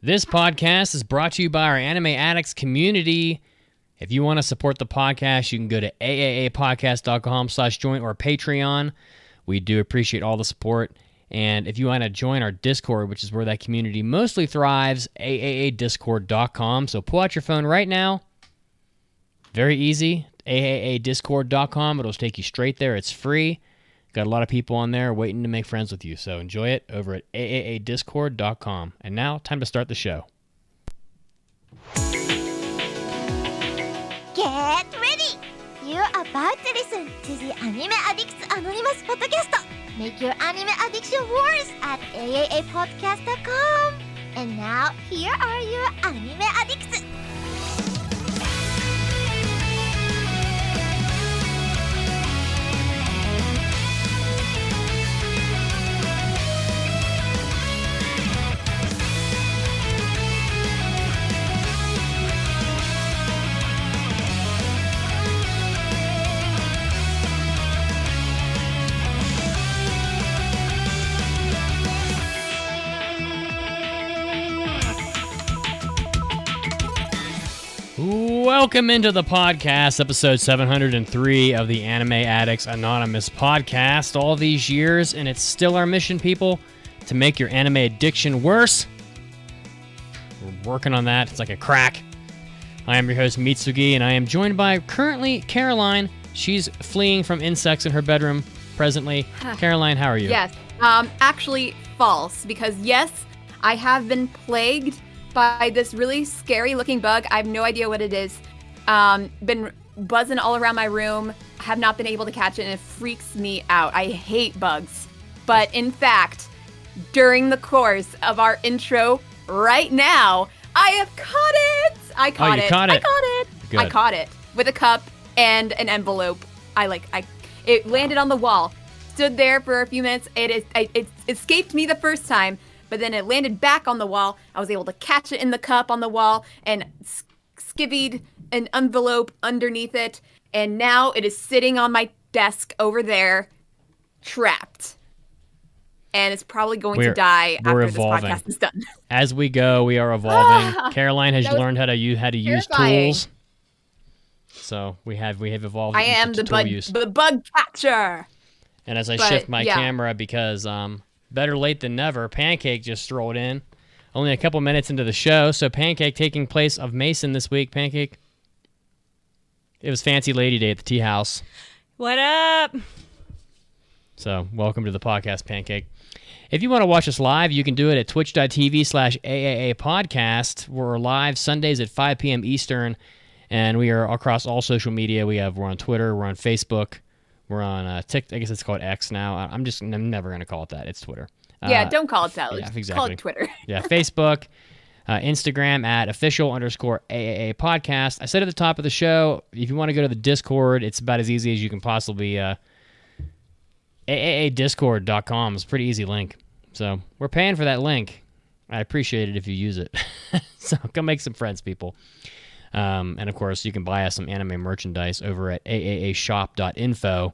This podcast is brought to you by our Anime Addicts community. If you want to support the podcast, you can go to aapodcast.com/join or Patreon. We do appreciate all the support. And if you want to join our Discord, which is where that community mostly thrives, AAAdiscord.com. So pull out your phone right now. Very easy. AAAdiscord.com. It'll take you straight there. It's free. Got a lot of people on there waiting to make friends with you. So enjoy it over at AAAdiscord.com. And now, time to start the show. Get ready! You're about to listen to the Anime Addicts Anonymous Podcast. Make your anime addiction worse at AAApodcast.com. And now, here are your anime addicts. Welcome into the podcast, episode 703 of the Anime Addicts Anonymous podcast. All these years, and it's still our mission, people, to make your anime addiction worse. We're working on that. It's like a crack. I am your host, Mitsugi, and I am joined by currently Caroline. She's fleeing from insects in her bedroom presently. Caroline, how are you? Yes. Actually, false, because yes, I have been plagued by this really scary looking bug. I have no idea what it is. Been buzzing all around my room. Have not been able to catch it, and it freaks me out. I hate bugs. But in fact, during the course of our intro right now, I have caught it. I caught it. Good. I caught it with a cup and an envelope. It landed on the wall. Stood there for a few minutes. It escaped me the first time. But then it landed back on the wall. I was able to catch it in the cup on the wall and skivvied an envelope underneath it. And now it is sitting on my desk over there, trapped. And it's probably going to die after evolving. This podcast is done. As we go, we are evolving. Caroline has learned how to use tools. So we have evolved. I am the bug catcher. And as I shift my camera because better late than never, Pancake just strolled in. Only a couple minutes into the show, so Pancake taking place of Mason this week. Pancake, it was Fancy Lady Day at the tea house. What up? So welcome to the podcast, Pancake. If you want to watch us live, you can do it at twitch.tv/AAA podcast. We're live Sundays at 5 p.m. Eastern, and we are across all social media. We're on Twitter, we're on Facebook. We're on TikTok. I guess it's called X now. I'm never going to call it that. It's Twitter. Yeah, don't call it that. Yeah, exactly. Call it Twitter. Yeah, Facebook, Instagram at @official_AAA podcast. I said at the top of the show, if you want to go to the Discord, it's about as easy as you can possibly. AAAdiscord.com is a pretty easy link. So we're paying for that link. I appreciate it if you use it. So come make some friends, people. And of course, you can buy us some anime merchandise over at AAAshop.info.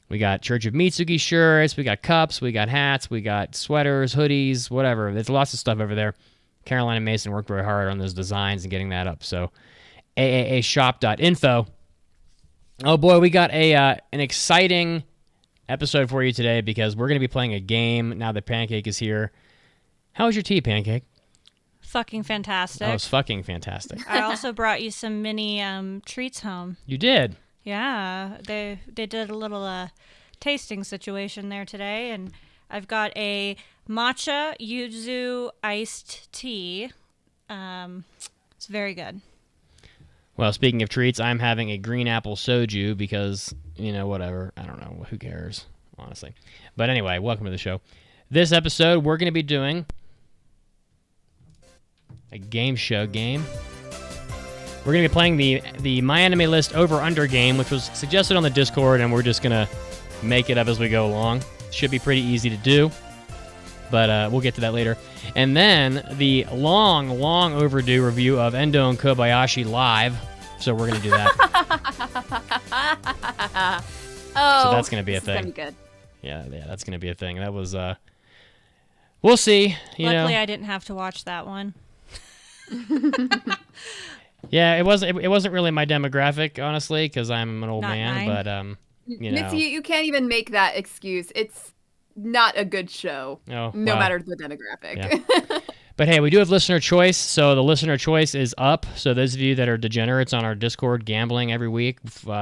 We got Church of Mitsugi shirts, we got cups, we got hats, we got sweaters, hoodies, whatever. There's lots of stuff over there. Caroline and Mason worked very hard on those designs and getting that up. So AAAshop.info. Oh boy, we got an exciting episode for you today because we're going to be playing a game now that Pancake is here. How was your tea, Pancake? Fucking fantastic. Oh, it's fucking fantastic. I also brought you some mini treats home. You did? Yeah, they did a little tasting situation there today, and I've got a matcha yuzu iced tea. It's very good. Well, speaking of treats, I'm having a green apple soju because, whatever. I don't know. Who cares, honestly? But anyway, welcome to the show. This episode, we're going to be doing a game show game. We're going to be playing the MyAnimeList over-under game, which was suggested on the Discord, and we're just going to make it up as we go along. Should be pretty easy to do, but we'll get to that later. And then the long overdue review of Endo and Kobayashi live. So we're going to do that. So that's going to be a thing. That's going to be good. Yeah, that's going to be a thing. That was, we'll see. Luckily, I didn't have to watch that one. Yeah, it wasn't really my demographic, honestly, because I'm an old Not man. mine. But you know, Mitzi, you can't even make that excuse. It's not a good show, Oh, no well. matter the demographic. Yeah. But hey, we do have listener choice, so the listener choice is up. So those of you that are degenerates on our Discord gambling every week,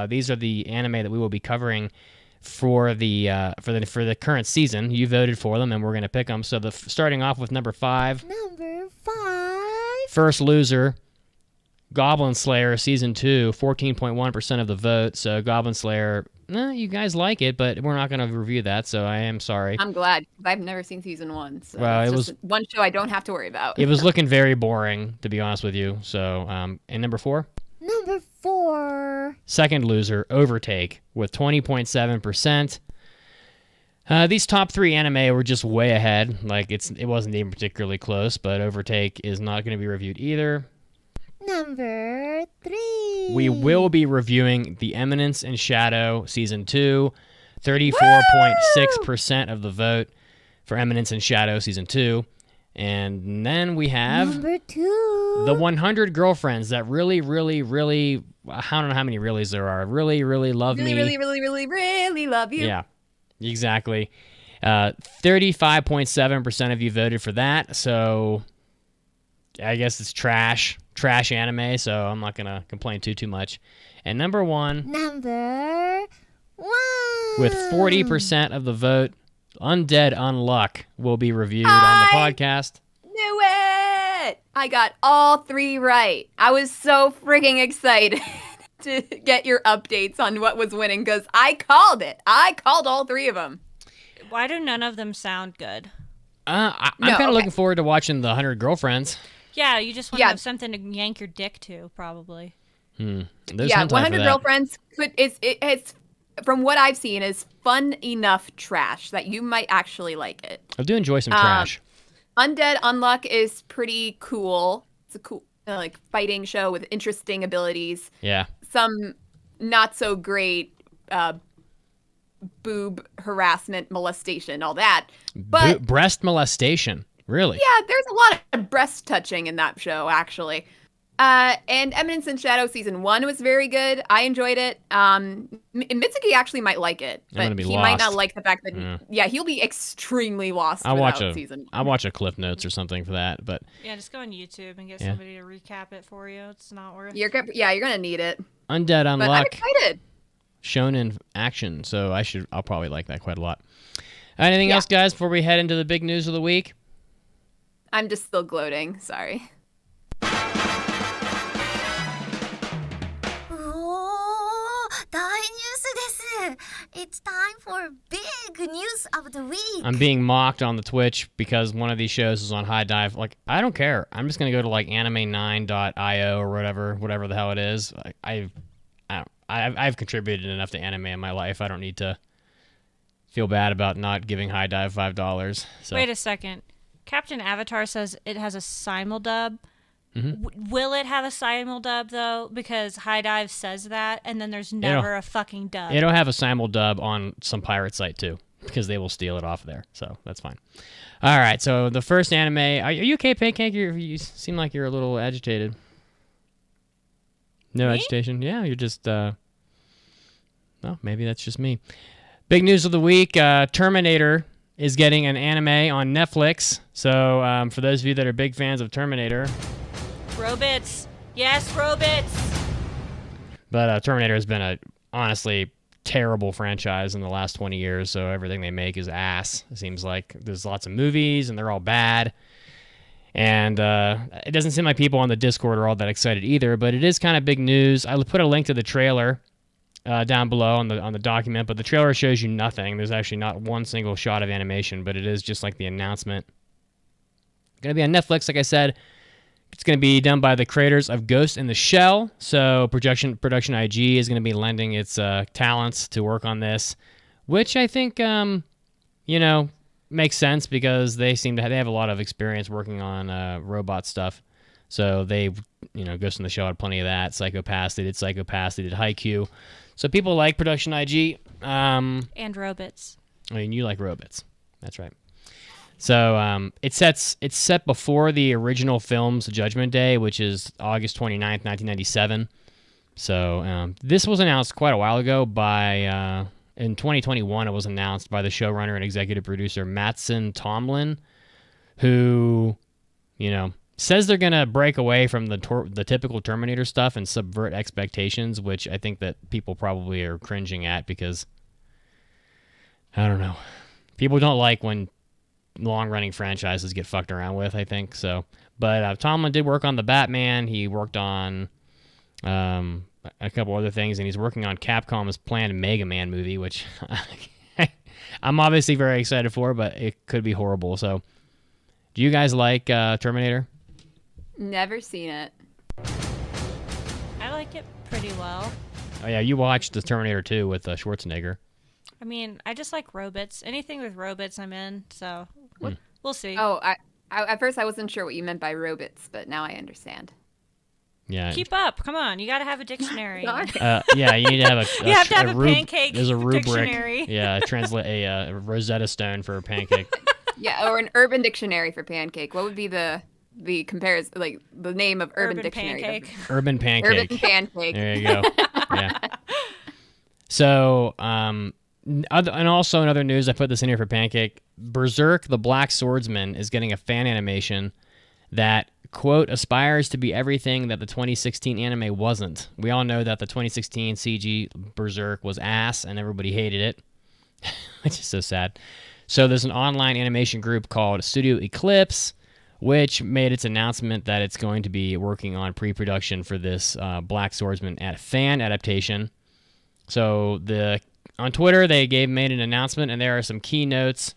these are the anime that we will be covering for the current season. You voted for them, and we're gonna pick them. So starting off with number 5, Number 5. first loser, Goblin Slayer season 2, 14.1% of the vote. So Goblin Slayer, you guys like it, but we're not gonna review that. So I am sorry. I'm glad, 'cause I've never seen season 1. So Well, it's it just was- one show I don't have to worry about. It was looking very boring, to be honest with you. So, and number 4. Number 4. Second loser, Overtake, with 20.7%. These top 3 anime were just way ahead. Like, it wasn't even particularly close, but Overtake is not going to be reviewed either. Number 3. We will be reviewing The Eminence in Shadow Season 2. 34.6% of the vote for Eminence in Shadow Season 2. And then we have Number 2. the 100 girlfriends that really, really, really, I don't know how many reallys there are, really, really love really, me. really, really, really, really love you. Yeah, exactly. 35.7% of you voted for that, so I guess it's trash anime, so I'm not going to complain too much. And number 1, Number 1. with 40% of the vote, Undead Unluck will be reviewed on the podcast. Knew it! I got all 3 right. I was so freaking excited to get your updates on what was winning because I called it. I called all 3 of them. Why do none of them sound good? I'm No, kind of okay. looking forward to watching the 100 girlfriends. Yeah, you just want to Yeah. have something to yank your dick to, probably. There's Yeah, hentai for 100 that. Girlfriends it's from what I've seen is fun enough trash that you might actually like it. I do enjoy some trash. Undead Unluck is pretty cool. It's a cool like fighting show with interesting abilities. Yeah. Some not so great boob harassment, molestation, all that. But Breast molestation. Really? yeah, there's a lot of breast touching in that show, actually. And Eminence in Shadow season 1 was very good. I enjoyed it. Mitsuki actually might like it, I'm gonna but be he might not lost. like the fact that he'll be extremely lost I'll watch without season 1. I'll watch a Cliff Notes or something for that, but Yeah, just go on YouTube and get Yeah. somebody to recap it for you. It's not worth You're gonna need it. Undead But I'm Unluck excited. shonen action, so I'll probably like that quite a lot. Anything Yeah. else, guys, before we head into the big news of the week? I'm just still gloating. Sorry. おー、大ニュースです。It's time for big news of the week. I'm being mocked on the Twitch because one of these shows is on High Dive. Like, I don't care. I'm just gonna go to like anime9.io or whatever the hell it is. I've contributed enough to anime in my life. I don't need to feel bad about not giving High Dive $5. So Wait a second. Captain Avatar says it has a simuldub. Will it have a simuldub, though? Because High Dive says that, and then there's never a fucking dub. it'll have a simuldub on some pirate site too, because they will steal it off there. So that's fine. All right. So the first anime. Are you okay, Pancake? You seem like you're a little agitated. No Me? agitation. Yeah, you're just. Well, maybe that's just me. Big news of the week: Terminator is getting an anime on Netflix. So for those of you that are big fans of Terminator, Robits. Yes, Robits. but Terminator has been a honestly terrible franchise in the last 20 years. So everything they make is ass. It seems like there's lots of movies and they're all bad. And it doesn't seem like people on the Discord are all that excited either. But it is kind of big news. I put a link to the trailer down below on the document, but the trailer shows you nothing. There's actually not one single shot of animation, but it is just like the announcement. Going to be on Netflix, like I said. It's going to be done by the creators of Ghost in the Shell. So Production IG is going to be lending its talents to work on this, which I think makes sense because they have a lot of experience working on robot stuff. So they, Ghost in the Shell had plenty of that. Psycho-Pass, they did Psycho-Pass, they did Haikyuu. So people like Production IG. And Robits. I mean, you like robots. That's right. So it's set before the original film's Judgment Day, which is August 29th, 1997. So this was announced quite a while ago by, in 2021, it was announced by the showrunner and executive producer Mattson Tomlin, who, says they're going to break away from the typical Terminator stuff and subvert expectations, which I think that people probably are cringing at because, I don't know, people don't like when long-running franchises get fucked around with, I think. So, but Tomlin did work on the Batman. He worked on a couple other things, and he's working on Capcom's planned Mega Man movie, which I'm obviously very excited for, but it could be horrible. So, do you guys like Terminator? Never seen it. I like it pretty well. Oh yeah, you watched the Terminator 2 with Schwarzenegger. I mean, I just like robots. Anything with robots, I'm in. So we'll see. Oh, I at first I wasn't sure what you meant by robots, but now I understand. Yeah. Keep up. Come on. You got to have a dictionary. Yeah, you need to have a You have to have a pancake There's a rubric. dictionary. Yeah, translate a Rosetta Stone for a pancake. Yeah, or an urban dictionary for pancake. What would be the comparison, like the name of urban dictionary? Pancake. Urban pancake. Urban pancake. There you go. Yeah. So, and also in other news, I put this in here for pancake. Berserk, the Black Swordsman, is getting a fan animation that, quote, aspires to be everything that the 2016 anime wasn't. We all know that the 2016 CG Berserk was ass and everybody hated it, which is so sad. So there's an online animation group called Studio Eclipse, which made its announcement that it's going to be working on pre-production for this Black Swordsman fan adaptation. So on Twitter, they made an announcement, and there are some key notes.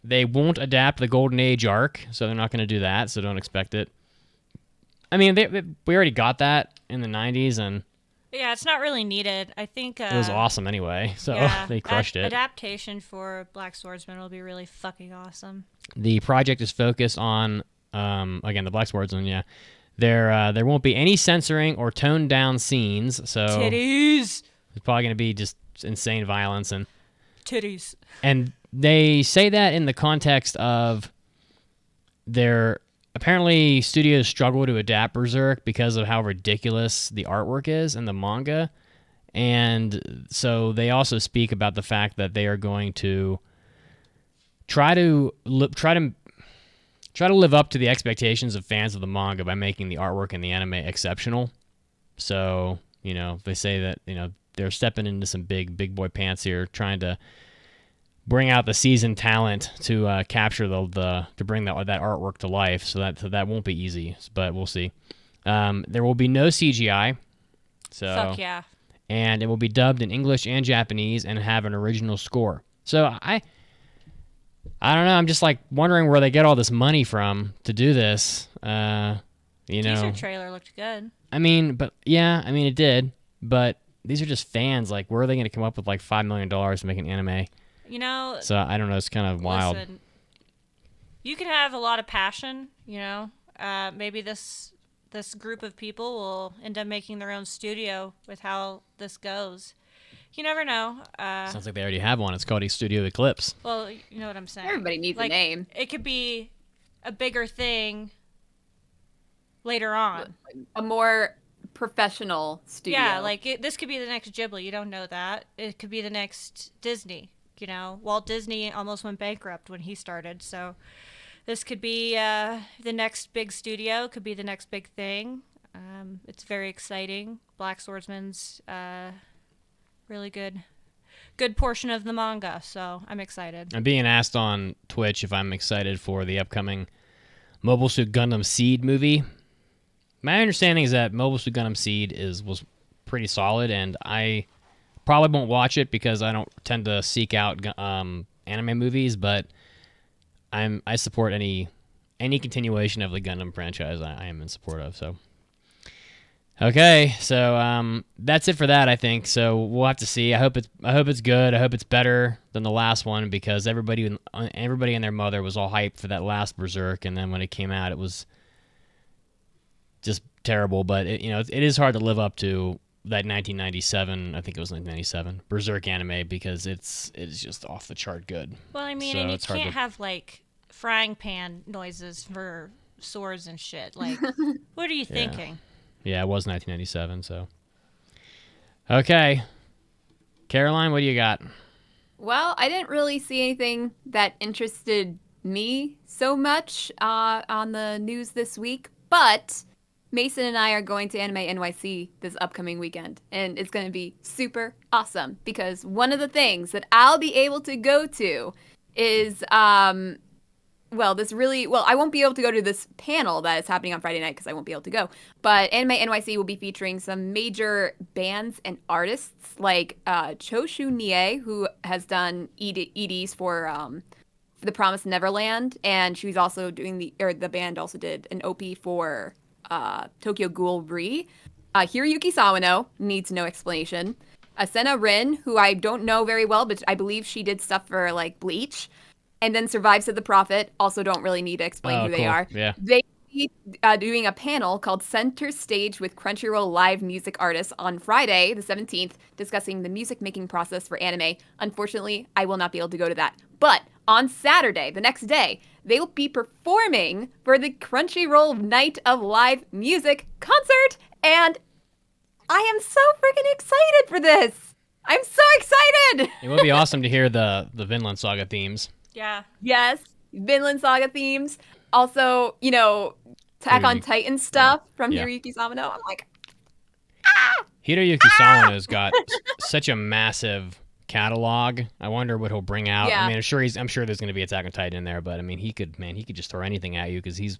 They won't adapt the Golden Age arc, so they're not going to do that, so don't expect it. I mean, we already got that in the 90s, and Yeah, it's not really needed. I think it was awesome anyway, so yeah, they crushed it. Adaptation for Black Swordsman will be really fucking awesome. The project is focused on, again, the Black Swordsman, yeah. There won't be any censoring or toned down scenes, so Titties! it's probably going to be just insane violence and Titties. And they say that in the context of apparently studios struggle to adapt Berserk because of how ridiculous the artwork is in the manga. And so they also speak about the fact that they are going to try to live up to the expectations of fans of the manga by making the artwork and the anime exceptional. So, they say that, they're stepping into some big boy pants here, trying to bring out the seasoned talent to capture to bring that artwork to life. So that won't be easy, but we'll see. There will be no CGI. So Fuck yeah. And it will be dubbed in English and Japanese and have an original score. So I don't know. I'm just like wondering where they get all this money from to do this. Teaser trailer looked good. It did. But these are just fans. Like, where are they going to come up with like $5 million to make an anime? So I don't know. It's kind of wild. Listen, you can have a lot of passion. Maybe this group of people will end up making their own studio with how this goes. You never know. Sounds like they already have one. It's called Studio Eclipse. Well, you know what I'm saying. Everybody needs a name. It could be a bigger thing later on. A more professional studio. Yeah, this could be the next Ghibli. You don't know that. It could be the next Disney. Walt Disney almost went bankrupt when he started. So this could be the next big studio. Could be the next big thing. It's very exciting. Black Swordsman's really good portion of the manga, so I'm excited. I'm being asked on Twitch if I'm excited for the upcoming Mobile Suit Gundam Seed movie. My understanding is that Mobile Suit Gundam Seed was pretty solid, and I probably won't watch it because I don't tend to seek out anime movies, but I support any continuation of the Gundam franchise. I am in support of. So okay, so that's it for that, I think. So we'll have to see. I hope it's good. I hope it's better than the last one because everybody and their mother was all hyped for that last Berserk, and then when it came out, it was just terrible. But it is hard to live up to that 1997, I think it was 1997, Berserk anime because it's just off the chart good. Well, I mean, So and you it's hard can't to- have like frying pan noises for swords and shit. Like, what are you thinking? Yeah, it was 1997, so. Okay. Caroline, what do you got? Well, I didn't really see anything that interested me so much on the news this week, but Mason and I are going to Anime NYC this upcoming weekend, and it's going to be super awesome because one of the things that I'll be able to go to is I won't be able to go to this panel that is happening on Friday night because I won't be able to go. But Anime NYC will be featuring some major bands and artists like Choshu Nie, who has done EDs for The Promised Neverland, and she's also doing the band also did an OP for Tokyo Ghoul Re. Hiroyuki Sawano needs no explanation. Asena Rin, who I don't know very well, but I believe she did stuff for like Bleach. And then Survives of the Prophet, also don't really need to explain who they cool. are. Yeah. They be doing a panel called Center Stage with Crunchyroll live music artists on Friday, the 17th, discussing the music making process for anime. Unfortunately, I will not be able to go to that. But on Saturday, the next day, they will be performing for the Crunchyroll Night of Live Music concert. And I am so freaking excited for this. I'm so excited. It would be awesome to hear the Vinland Saga themes. Yeah. Yes, Vinland Saga themes. Also, Attack on Titan stuff from Yeah. Hiroyuki Sawano. I'm like, Hiroyuki Sawano's got such a massive catalog. I wonder what he'll bring out. Yeah. I mean, I'm sure there's going to be Attack on Titan in there, but I mean, he could just throw anything at you because he's.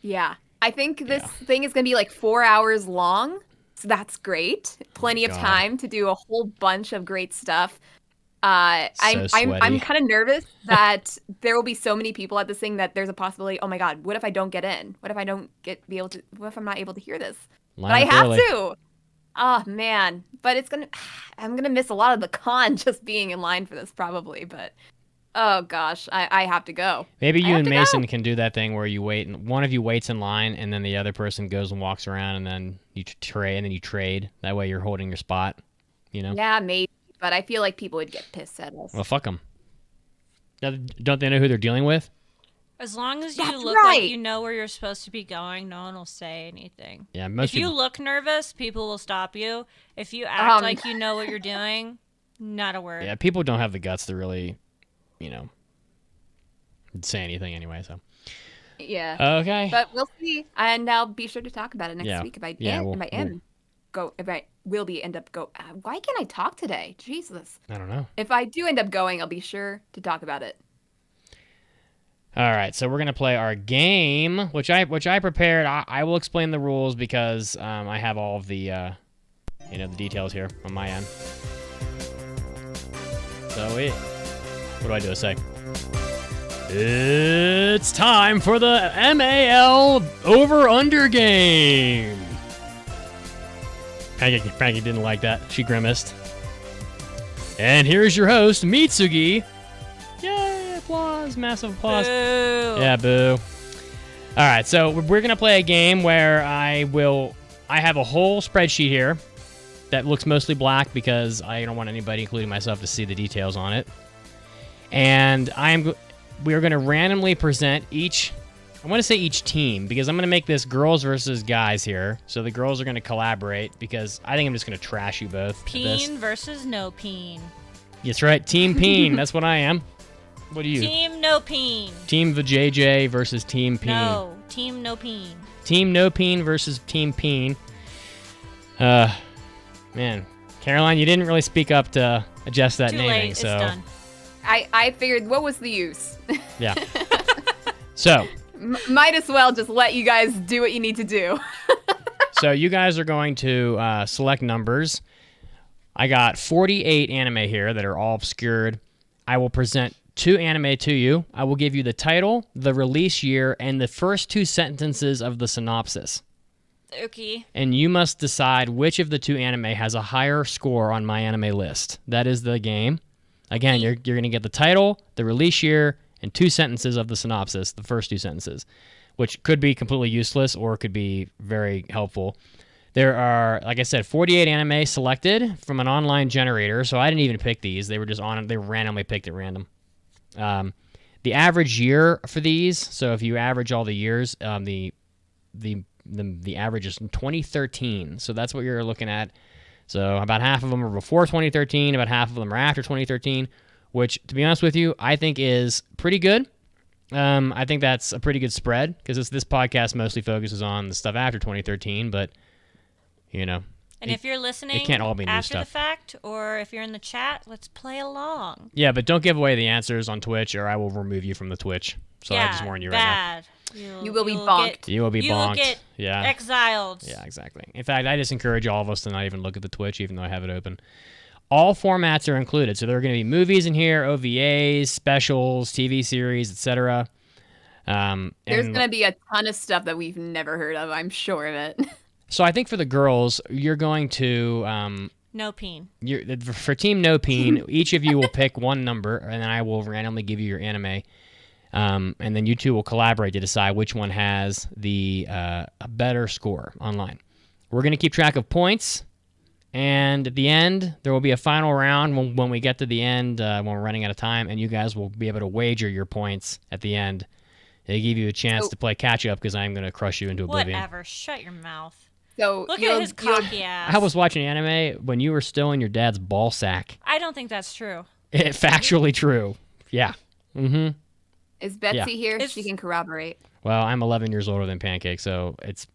yeah. I think this thing is going to be like 4 hours long. So that's great. Plenty of God. time to do a whole bunch of great stuff. I'm sweaty. kind of nervous that there will be so many people at this thing that there's a possibility. Oh my God, what if I don't get in? What if I don't what if I'm not able to hear this? But I Line up have early. to. Oh man, but I'm gonna miss a lot of the con just being in line for this probably. But oh gosh, I have to go. Maybe I you have and to Mason go. can do that thing where you wait, and one of you waits in line, and then the other person goes and walks around, and then you trade, and then you trade. That way, you're holding your spot. Yeah, maybe, but I feel like people would get pissed at us. Well, fuck them. Don't they know who they're dealing with? As long as you That's look right. like you know where you're supposed to be going, no one will say anything. Yeah, most If you people. look nervous, people will stop you. If you act like you know what you're doing, not a word. Yeah, people don't have the guts to really, say anything anyway. So. Yeah. Okay. But we'll see, and I'll be sure to talk about it next Yeah. week if I Yeah, am. we'll- If I will be end up go. Why can't I talk today? Jesus. I don't know. If I do end up going, I'll be sure to talk about it. All right, so we're gonna play our game, which I prepared. I will explain the rules because I have all of the the details here on my end. So what do I do? I say it's time for the MAL over under game. Frankie didn't like that. She grimaced. And here's your host, Mitsugi. Yay, applause, massive applause. Boo. Yeah, boo. All right, so we're going to play a game where I have a whole spreadsheet here that looks mostly black because I don't want anybody, including myself, to see the details on it. And we are going to randomly present each team because I'm going to make this girls versus guys here. So the girls are going to collaborate because I think I'm just going to trash you both. at this. Peen versus no peen. That's right, Team Peen. That's what I am. What are you? Team no peen. Team VJJ versus Team Peen. No. Team no peen. Team No Peen versus Team Peen. Man, Caroline, you didn't really speak up to adjust that Too naming, late. so It's done. I figured, what was the use? yeah. So Might as well just let you guys do what you need to do. you guys are going to select numbers. I got 48 anime here that are all obscured. I will present 2 anime to you. I will give you the title, the release year, and the first 2 sentences of the synopsis. Okay. And you must decide which of the 2 anime has a higher score on MyAnimeList. That is the game. Again, you're going to get the title, the release year, and 2 sentences of the synopsis, the first 2 sentences, which could be completely useless or could be very helpful. There are, like I said, 48 anime selected from an online generator. So I didn't even pick these. They were just on. They randomly picked at random. The average year for these. So if you average all the years, the average is in 2013. So that's what you're looking at. So about half of them are before 2013. About half of them are after 2013. Which, to be honest with you, I think is pretty good. I think that's a pretty good spread because this podcast mostly focuses on the stuff after 2013, but and if you're listening it can't all be new after stuff. the fact, or if you're in the chat, let's play along. Yeah, but don't give away the answers on Twitch, or I will remove you from the Twitch. So I just warn you right now. You will be bonked. You will be bonked. You will get exiled. Yeah, exactly. In fact, I just encourage all of us to not even look at the Twitch, even though I have it open. All formats are included, so there are going to be movies in here, OVAs, specials, TV series, etc. There's going to be a ton of stuff that we've never heard of. I'm sure of it. So I think for the girls, you're going to no peen. For Team No Peen, each of you will pick one number, and then I will randomly give you your anime, and then you two will collaborate to decide which one has the a better score online. We're going to keep track of points, and at the end, there will be a final round when we get to the end, when we're running out of time, and you guys will be able to wager your points at the end. They give you a chance to play catch up because I'm going to crush you into oblivion. Whatever. Shut your mouth. So look at his cocky ass. I was watching anime when you were still in your dad's ball sack. I don't think that's true. Factually true. Yeah. Mm-hmm. Is Betsy here? She can corroborate. Well, I'm 11 years older than Pancake, so it's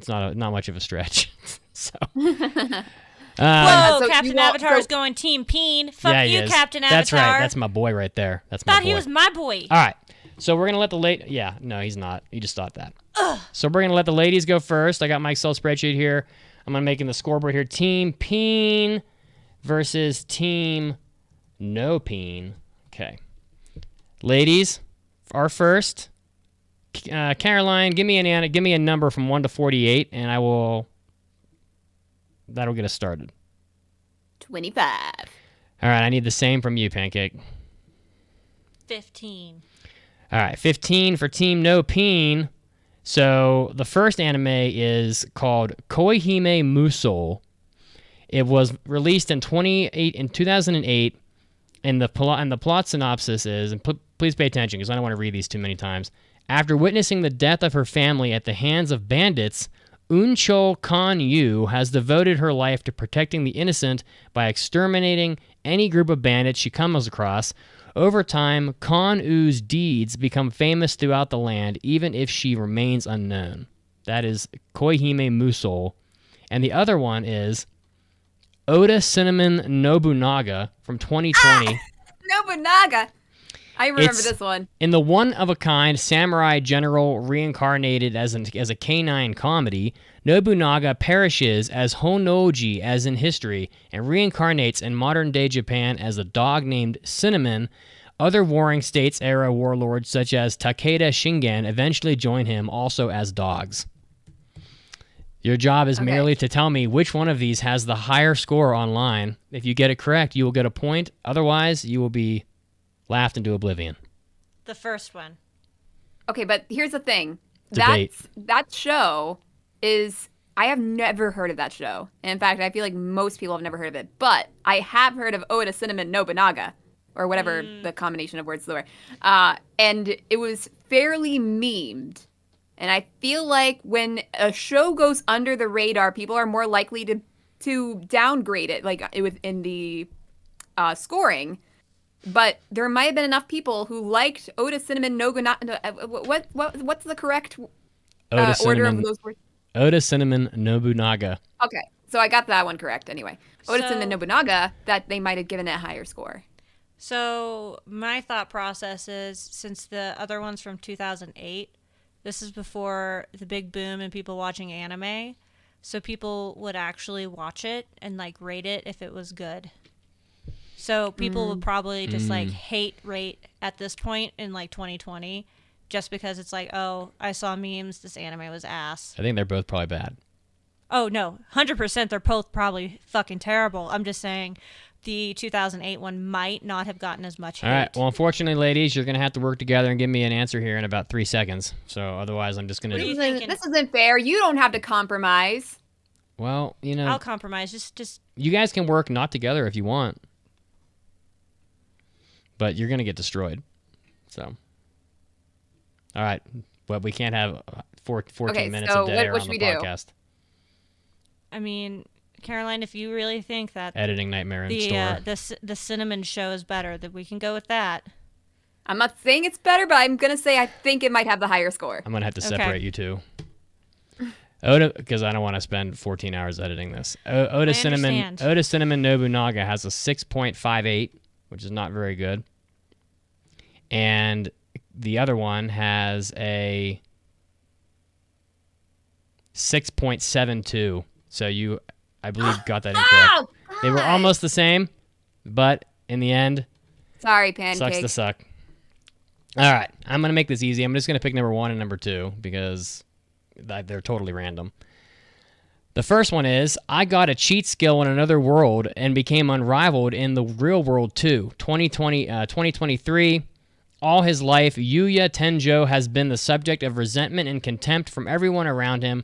not much of a stretch. So. Whoa, so Captain Avatar is going Team Peen. Fuck you, is. Captain Avatar. That's right. That's my boy right there. That's my boy. Thought he was my boy. All right. So we're going to let the late... Yeah, no, he's not. You just thought that. So we're going to let the ladies go first. I got my Excel spreadsheet here. I'm going to make the scoreboard here. Team Peen versus Team No Peen. Okay. Ladies are first. Caroline, give me a number from 1 to 48, and that'll get us started. 25. All right, I need the same from you, Pancake. 15. All right, 15 for Team No Peen. So the first anime is called Koihime Musou. It was released in 2008, and the plot synopsis is, and please pay attention because I don't want to read these too many times. After witnessing the death of her family at the hands of bandits, Unchol Kan-yu has devoted her life to protecting the innocent by exterminating any group of bandits she comes across. Over time, Kan-u's deeds become famous throughout the land, even if she remains unknown. That is Koihime Musou. And the other one is Oda Cinnamon Nobunaga from 2020. Nobunaga! I remember this one. In the one-of-a-kind samurai general reincarnated as a canine comedy, Nobunaga perishes as Honoji as in history and reincarnates in modern-day Japan as a dog named Cinnamon. Other Warring States-era warlords such as Takeda Shingen eventually join him also as dogs. Your job is merely to tell me which one of these has the higher score online. If you get it correct, you will get a point. Otherwise, you will be laughed into oblivion. The first one. Okay, but here's the thing. Debate. That show is... I have never heard of that show. And in fact, I feel like most people have never heard of it. But I have heard of Oda Cinnamon Nobunaga, or whatever the combination of words were. And it was fairly memed. And I feel like when a show goes under the radar, people are more likely to downgrade it, like within the scoring. But there might have been enough people who liked Oda Cinnamon Nobunaga. What's the correct order of those words? Oda Cinnamon Nobunaga. Okay, so I got that one correct anyway. Oda Cinnamon Nobunaga, that they might have given it a higher score. So my thought process is, since the other one's from 2008, this is before the big boom and people watching anime, so people would actually watch it and like rate it if it was good. So people would probably just like hate rate at this point in like 2020 just because it's like, oh, I saw memes, this anime was ass. I think they're both probably bad. Oh, no. 100% they're both probably fucking terrible. I'm just saying the 2008 one might not have gotten as much hate. All right. Well, unfortunately, ladies, you're going to have to work together and give me an answer here in about 3 seconds. So otherwise, I'm just going to... This isn't fair. You don't have to compromise. Well, I'll compromise. Just you guys can work not together if you want. But you're going to get destroyed. So. All right. Well, we can't have 14 minutes so of dead air what on should the we do? podcast. I mean, Caroline, if you really think that Editing nightmare in store. the cinnamon show is better, that we can go with that. I'm not saying it's better, but I'm gonna say I think it might have the higher score. I'm going to have to Okay. separate you two. Oda, because I don't want to spend 14 hours editing this. Oda understand. Cinnamon Nobunaga has a 6.58, which is not very good. And the other one has a 6.72. So you, I believe, got that incorrect. Oh, They were almost the same, but in the end, Sorry, Pancake. sucks to suck. All right, I'm going to make this easy. I'm just going to pick number 1 and number 2 because they're totally random. The first one is, I got a cheat skill in another world and became unrivaled in the real world too. 2023. All his life, Yuya Tenjo has been the subject of resentment and contempt from everyone around him,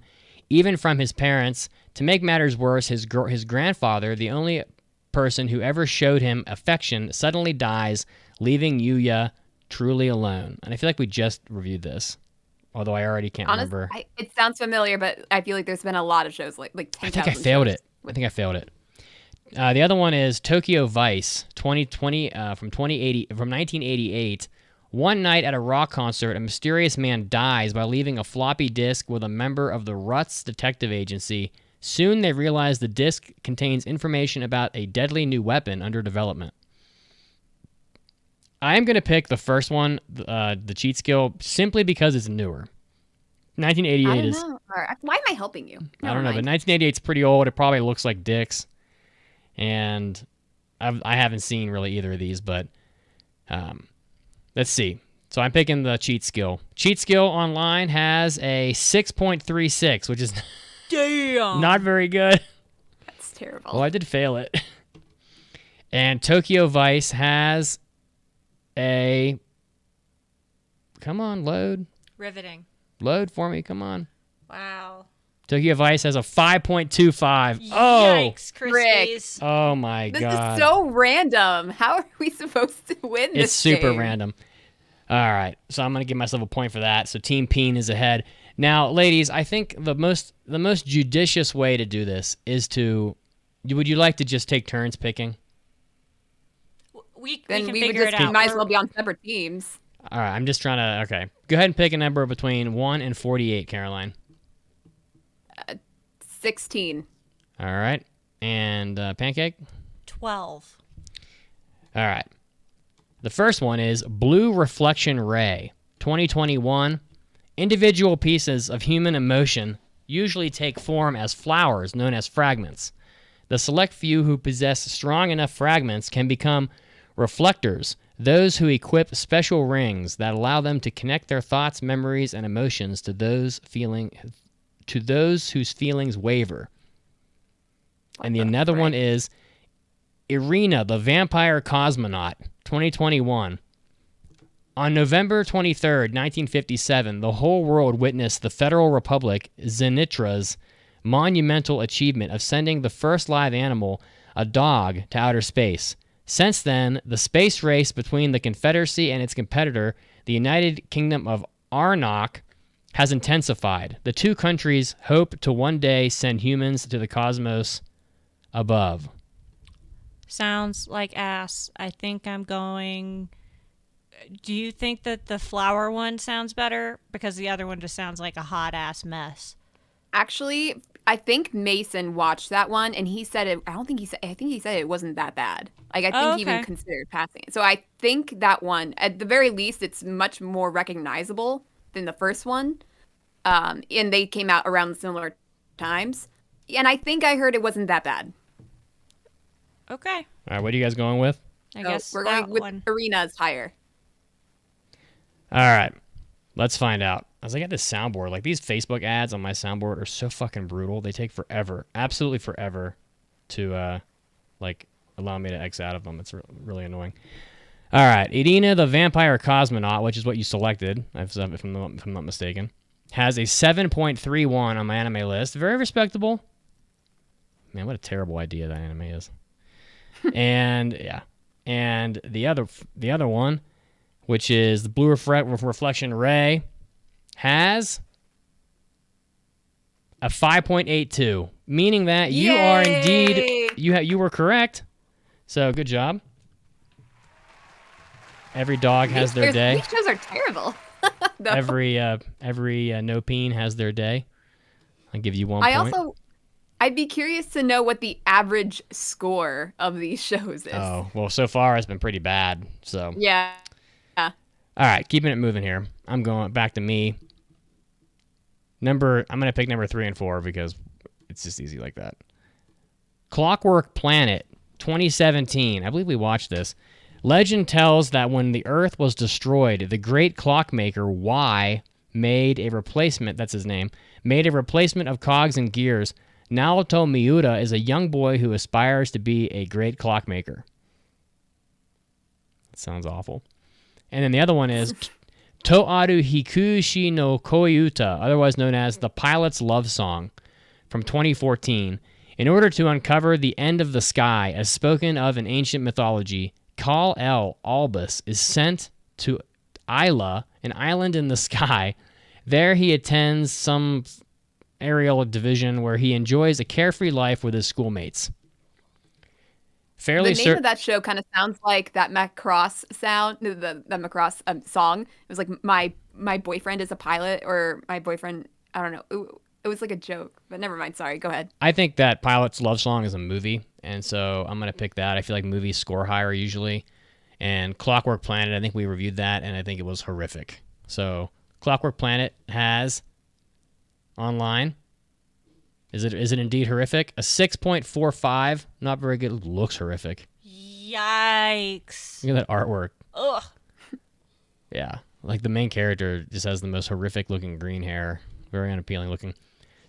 even from his parents. To make matters worse, his grandfather, the only person who ever showed him affection, suddenly dies, leaving Yuya truly alone. And I feel like we just reviewed this, although I already can't remember. It sounds familiar, but I feel like there's been a lot of shows like 10,000 I think I failed shows. it. I think I failed it. The other one is Tokyo Vice, 2020 from 1988. One night at a rock concert, a mysterious man dies by leaving a floppy disk with a member of the Ruts Detective Agency. Soon they realize the disk contains information about a deadly new weapon under development. I am going to pick the first one, the cheat skill, simply because it's newer. 1988 I don't is... know. Why am I helping you? I don't know, but 1988 is pretty old. It probably looks like dicks. And I haven't seen really either of these, but let's see. So I'm picking the cheat skill. Cheat skill online has a 6.36, which is not very good. That's terrible. Well, I did fail it. And Tokyo Vice has a... Come on, load. Riveting. Load for me, come on. Wow. Tokyo Vice has a 5.25. Yikes, Crispies. Oh my This god. is so random. How are we supposed to win this It's super game? random. All right, so I'm going to give myself a point for that. So Team Peen is ahead. Now, ladies, I think the most judicious way to do this is to... Would you like to just take turns picking? We Then can we figure would it just out. might as well be on separate teams. All right, I'm just trying to... Okay. Go ahead and pick a number between 1 and 48, Caroline. 16. All right. And Pancake? 12. All right. The first one is Blue Reflection Ray, 2021. Individual pieces of human emotion usually take form as flowers known as fragments. The select few who possess strong enough fragments can become reflectors, those who equip special rings that allow them to connect their thoughts, memories, and emotions to those whose feelings waver. And another one is Irina, the Vampire Cosmonaut, 2021. On November 23rd, 1957, the whole world witnessed the Federal Republic Zenitra's monumental achievement of sending the first live animal, a dog, to outer space. Since then, the space race between the Confederacy and its competitor, the United Kingdom of Arnok, has intensified. The two countries hope to one day send humans to the cosmos above. Sounds like ass. I think I'm going... Do you think that the flower one sounds better? Because the other one just sounds like a hot-ass mess. Actually, I think Mason watched that one and he said it. I think he said it wasn't that bad. Like, I think he even considered passing it. So I think that one, at the very least, it's much more recognizable than the first one. And they came out around similar times. And I think I heard it wasn't that bad. Okay. All right, what are you guys going with? I So guess we're that going with one. Arena's higher. All right, let's find out. As I got this soundboard, like these Facebook ads on my soundboard are so fucking brutal. They take forever, absolutely forever, to allow me to X out of them. It's really annoying. All right, Irina, the Vampire Cosmonaut, which is what you selected, if I'm not mistaken, has a 7.31 on my anime list. Very respectable. Man, what a terrible idea that anime is. And yeah, and the other one, which is the Blue Reflection Ray, has a 5.82, meaning that you are indeed you were correct. So good job. Every dog has their day. These shows are terrible. No. Every no peen has their day. I'll give you 1 point. I'd be curious to know what the average score of these shows is. Oh, well, so far it's been pretty bad. So Yeah. all right, keeping it moving here. I'm going back to me. I'm gonna pick number 3 and 4 because it's just easy like that. Clockwork Planet, 2017. I believe we watched this. Legend tells that when the Earth was destroyed, the great clockmaker Y made a replacement. That's his name. Made a replacement of cogs and gears. Naoto Miura is a young boy who aspires to be a great clockmaker. That sounds awful. And then the other one is Toaru Hikushi no Koyuta, otherwise known as The Pilot's Love Song, from 2014. In order to uncover the end of the sky, as spoken of in ancient mythology, Kal-El Albus is sent to Isla, an island in the sky. There he attends some aerial division where he enjoys a carefree life with his schoolmates. The name of that show kind of sounds like that Macross sound, the Macross song. It was like my boyfriend is a pilot, or my boyfriend, I don't know. It was like a joke, but never mind. Sorry, go ahead. I think that Pilot's Love Song is a movie, and so I'm going to pick that. I feel like movies score higher usually. And Clockwork Planet, I think we reviewed that, and I think it was horrific. So Clockwork Planet has online. Is it indeed horrific? A 6.45, not very good. Looks horrific. Yikes. Look at that artwork. Ugh. Yeah, like the main character just has the most horrific looking green hair. Very unappealing looking.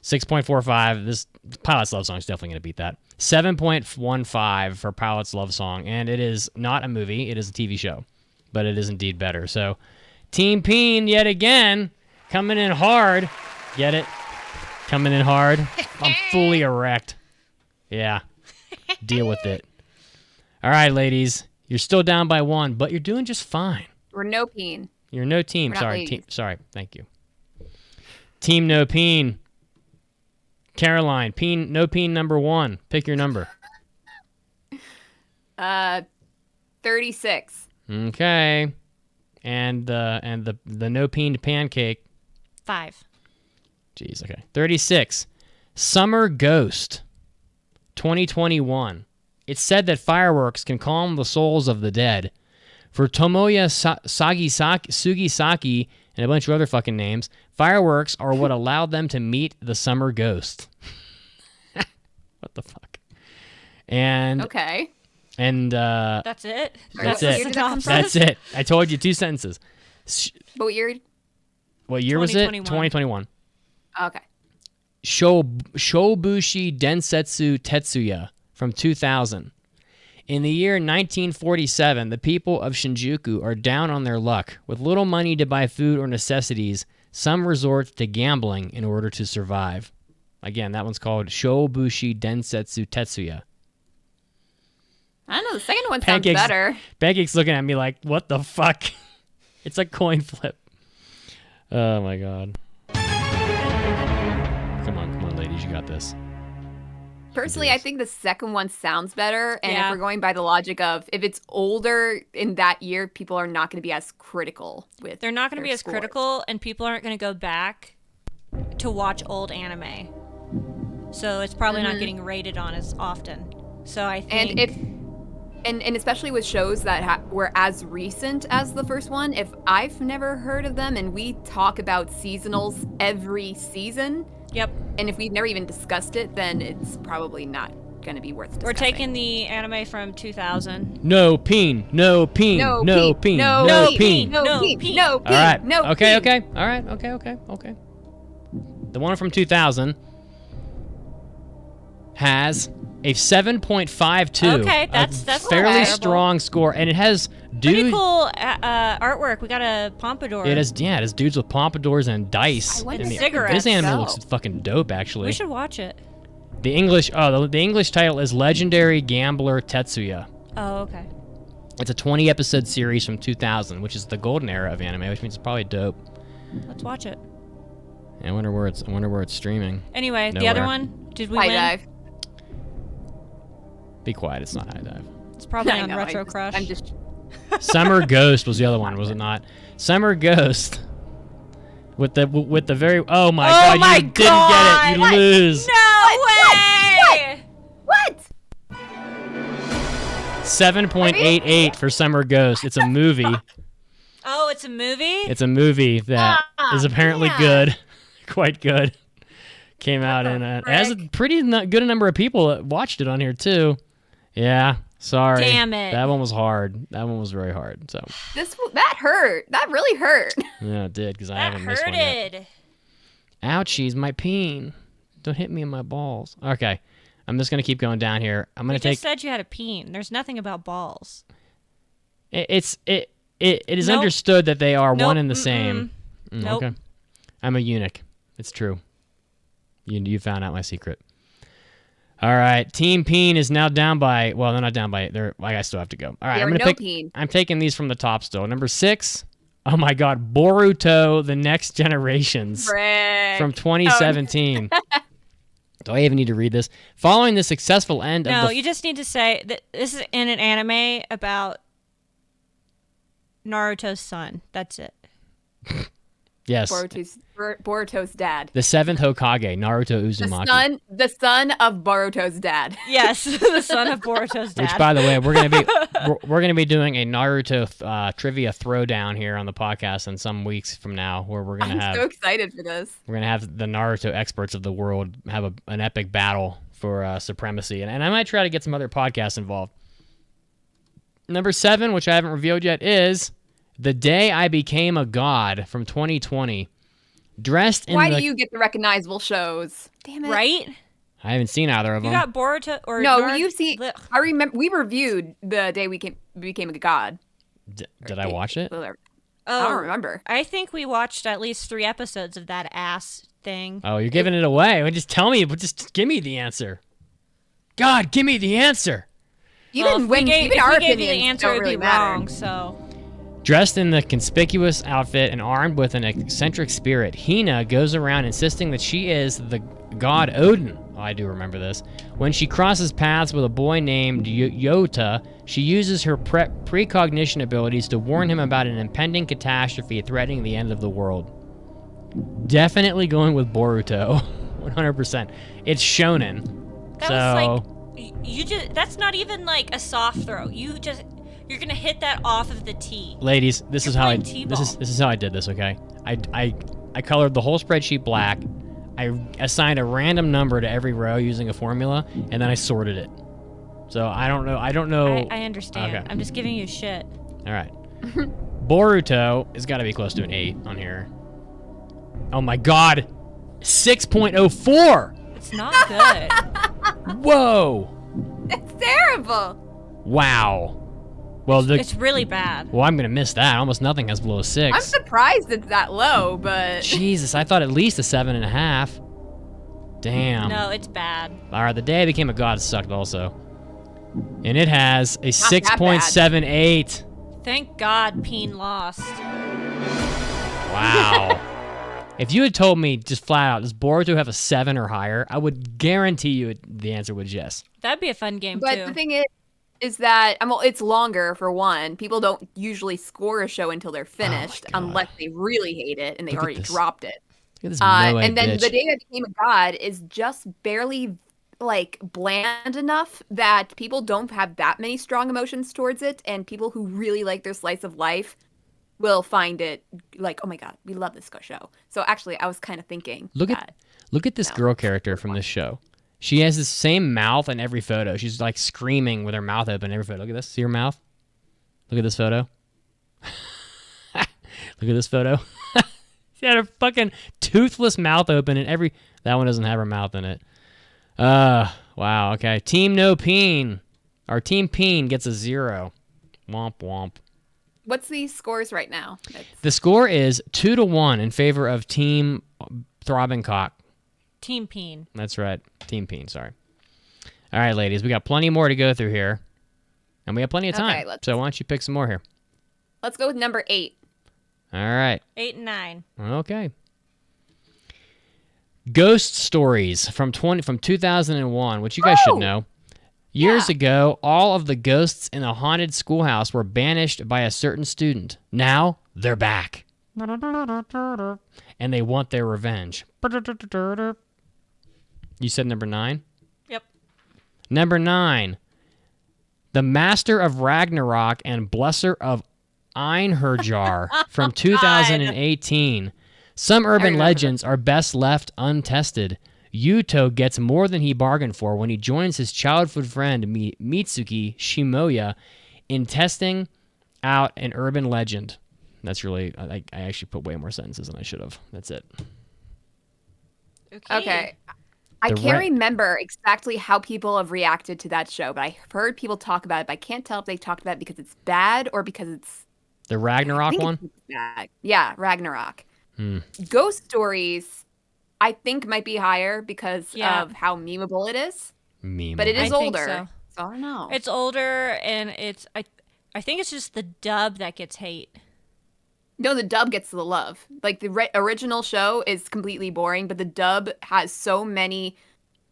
6.45. This Pilot's Love Song is definitely going to beat that. 7.15 for Pilot's Love Song, and it is not a movie. It is a TV show, but it is indeed better. So, Team Peen yet again coming in hard. Get it? Coming in hard. I'm fully erect. Yeah. Deal with it. All right, ladies. You're still down by 1, but you're doing just fine. We're no peen. You're no team. We're not Sorry. ladies. Sorry. Thank you. Team No Peen. Caroline, No Peen number 1. Pick your number. 36. Okay. And the No Peen pancake. 5. Jeez, okay. 36. Summer Ghost. 2021. It's said that fireworks can calm the souls of the dead. For Tomoya Sugisaki and a bunch of other fucking names, fireworks are what allowed them to meet the summer ghost. What the fuck? And Okay. And That's it? That's What it. year did that come from? That's it. I told you 2 sentences. But what year? What year was it? 2021. 2021. Okay. Shobushi Densetsu Tetsuya from 2000. In the year 1947, the people of Shinjuku are down on their luck. With little money to buy food or necessities, some resort to gambling in order to survive. Again, that one's called Shobushi Densetsu Tetsuya. I don't know. The second one sounds better. Pancake's looking at me like, what the fuck? It's a coin flip. Oh, my God. Come on, ladies. You got this. Personally, I think the second one sounds better. And Yeah. if we're going by the logic of if it's older in that year, people are not going to be as critical with They're not going to their be as scores. critical, and people aren't going to go back to watch old anime. So it's probably not getting rated on as often. So I think... And especially with shows that were as recent as the first one, if I've never heard of them and we talk about seasonals every season, Yep. and if we've never even discussed it, then it's probably not going to be worth discussing. We're taking the anime from 2000. No peen. No peen. No peen. No No peen. peen. No No peen. peen. No peen. All right. No Okay. peen. Okay. All right. Okay. The one from 2000 has a 7.52. Okay, a that's fairly not terrible. strong score, and it has Pretty cool artwork. We got a pompadour. It has dudes with pompadours and dice. I wonder And if cigarettes. This anime go. looks fucking dope, actually. We should watch it. The English title is Legendary Gambler Tetsuya. Oh, okay. It's a 20-episode series from 2000, which is the golden era of anime, which means it's probably dope. Let's watch it. I wonder where it's streaming. Anyway, the Nowhere. other one, did we High win? dive. Be quiet, it's not High Dive. It's probably I on know, Retro Crush. I'm just. Summer Ghost was the other one, was it not? Summer Ghost. With the very my god, my you didn't get it. You What? lose. No way! What? 7.88 for Summer Ghost. It's a movie. Oh, it's a movie? It's a movie that is apparently yeah. good. Quite good. Came out in it has a pretty good number of people that watched it on here too. Yeah. Sorry. Damn it. That one was hard. That one was very hard. So That hurt. That really hurt. yeah, it did because I That haven't missed one yet. hurted. Ouchies, my peen. Don't hit me in my balls. Okay. I'm just gonna keep going down here. I'm gonna You take just said you had a peen. There's nothing about balls. it is Nope. understood that they are Nope. one and the same. Nope. Okay. I'm a eunuch. It's true. You found out my secret. All right, Team Peen is now down by. Well, they're not down by. I still have to go. All right, There I'm were gonna no pick. Peen. I'm taking these from the top still. Number 6. Oh my God, Boruto: The Next Generations Frick. from 2017. Do I even need to read this? Following the successful end No, of the. you just need to say that this is in an anime about Naruto's son. That's it. Yes, Boruto's dad. the 7th Hokage, Naruto Uzumaki. The son of Boruto's dad. Yes, the son of Boruto's dad. Which, by the way, we're gonna be doing a Naruto trivia throwdown here on the podcast in some weeks from now, where we're gonna I'm so excited for this. We're gonna have the Naruto experts of the world have an epic battle for supremacy, and I might try to get some other podcasts involved. Number 7, which I haven't revealed yet, is The Day I Became a God from 2020. Dressed in Why do you get the recognizable shows? Damn it. right? I haven't seen either of You them. got Boruto or No, Naruto- you've seen. Ugh. I remember we reviewed The Day We Became a God. Did I watch it? I Oh, don't remember. I think we watched at least 3 episodes of that ass thing. Oh, you're giving it away. Well, just tell me, but just give me the answer. God, give me the answer. Even Well, when even if our we gave you opinions the answer, don't it would really be matter. wrong. So Dressed in the conspicuous outfit and armed with an eccentric spirit, Hina goes around insisting that she is the god Odin. Oh, I do remember this. When she crosses paths with a boy named Yota, she uses her precognition abilities to warn him about an impending catastrophe threatening the end of the world. Definitely going with Boruto, 100%. It's shonen. that was like you just. That's not even like a soft throw. You're gonna hit that off of the tee. Ladies, this You're is how I playing this T-ball. is how I did this. Okay, I colored the whole spreadsheet black. I assigned a random number to every row using a formula, and then I sorted it. So I don't know. I understand. Okay. I'm just giving you shit. All right. Boruto has got to be close to an 8 on here. Oh my God, 6.04. It's not good. Whoa. It's terrible. Wow. Well, It's really bad. I'm gonna miss that. Almost nothing has below 6. I'm surprised it's that low, but Jesus, I thought at least a 7.5. Damn. No, it's bad. All right, The Day I Became a God sucked also. And it has a Not that bad. 6.78. Thank God Peen lost. Wow. If you had told me just flat out, does Boruto have a 7 or higher, I would guarantee you the answer was yes. That'd be a fun game but too. the thing is that it's longer for one. People don't usually score a show until they're finished, God. unless they really hate it and they Look at already this. dropped it. Look at this moe And then bitch. The Day I Became a God is just barely like bland enough that people don't have that many strong emotions towards it, and people who really like their slice of life will find it like, oh my God, we love this show. So actually, I was kind of thinking Look at this girl character from this show. She has the same mouth in every photo. She's like screaming with her mouth open in every photo. Look at this. See her mouth? Look at this photo. Look at this photo. She had her fucking toothless mouth open in every... That one doesn't have her mouth in it. Wow, okay. Team No Peen. Our Team Peen gets a 0. Womp womp. What's the scores right now? The score is 2-1 in favor of Team Throbbing Cock. Team Peen. That's right. Team Peen, sorry. All right, ladies, we got plenty more to go through here. And we have plenty of time. Okay, so why don't you pick some more here? Let's go with number 8. All right. 8 and 9. Okay. Ghost Stories from 2001, which you guys should know. Years ago, all of the ghosts in a haunted schoolhouse were banished by a certain student. Now, they're back. And they want their revenge. You said number 9? Yep. Number 9. The Master of Ragnarok and Blesser of Einherjar from 2018. Some urban legends are best left untested. Yuto gets more than he bargained for when he joins his childhood friend Mitsuki Shimoya in testing out an urban legend. That's really, I actually put way more sentences than I should have. That's it. Okay. I can't remember exactly how people have reacted to that show, but I've heard people talk about it, but I can't tell if they talked about it because it's bad or because it's... The Ragnarok one? It's bad. Yeah, Ragnarok. Ghost Stories, I think, might be higher because of how memeable it is. Memeable. But it is older. So I don't know. it's older, and it's I think it's just the dub that gets hate. No, the dub gets the love. Like, the original show is completely boring, but the dub has so many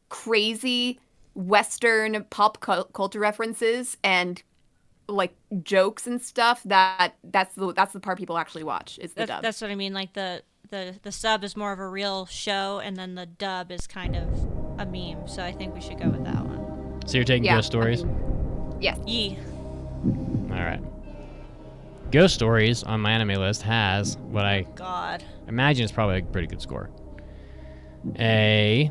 crazy Western pop culture references and, like, jokes and stuff that's the part people actually watch, is the dub. That's what I mean. Like, the sub is more of a real show, and then the dub is kind of a meme. So I think we should go with that one. So you're taking Ghost Stories? Yes. Yee. All right. Ghost Stories on MyAnimeList has what I imagine is probably a pretty good score. A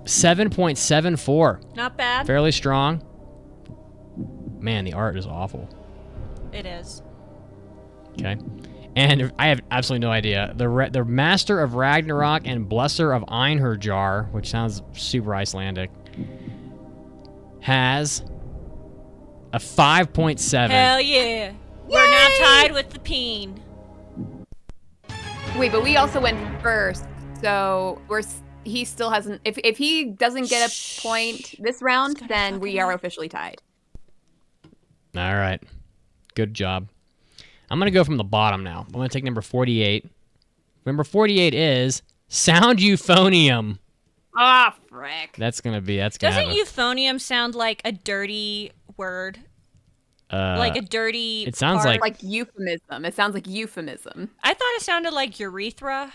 7.74. Not bad. Fairly strong. Man, the art is awful. It is. Okay. And I have absolutely no idea. The Master of Ragnarok and Blesser of Einherjar, which sounds super Icelandic, has a 5.7. Hell yeah. We're now tied with the Peen. Wait, but we also went first, so he still hasn't. If he doesn't get a point this round, then we are officially tied. All right. Good job. I'm going to go from the bottom now. I'm going to take number 48. Number 48 is Sound Euphonium. Ah, frick. Doesn't euphonium sound like a dirty word? Like a dirty... It sounds like euphemism. It sounds like euphemism. I thought it sounded like urethra.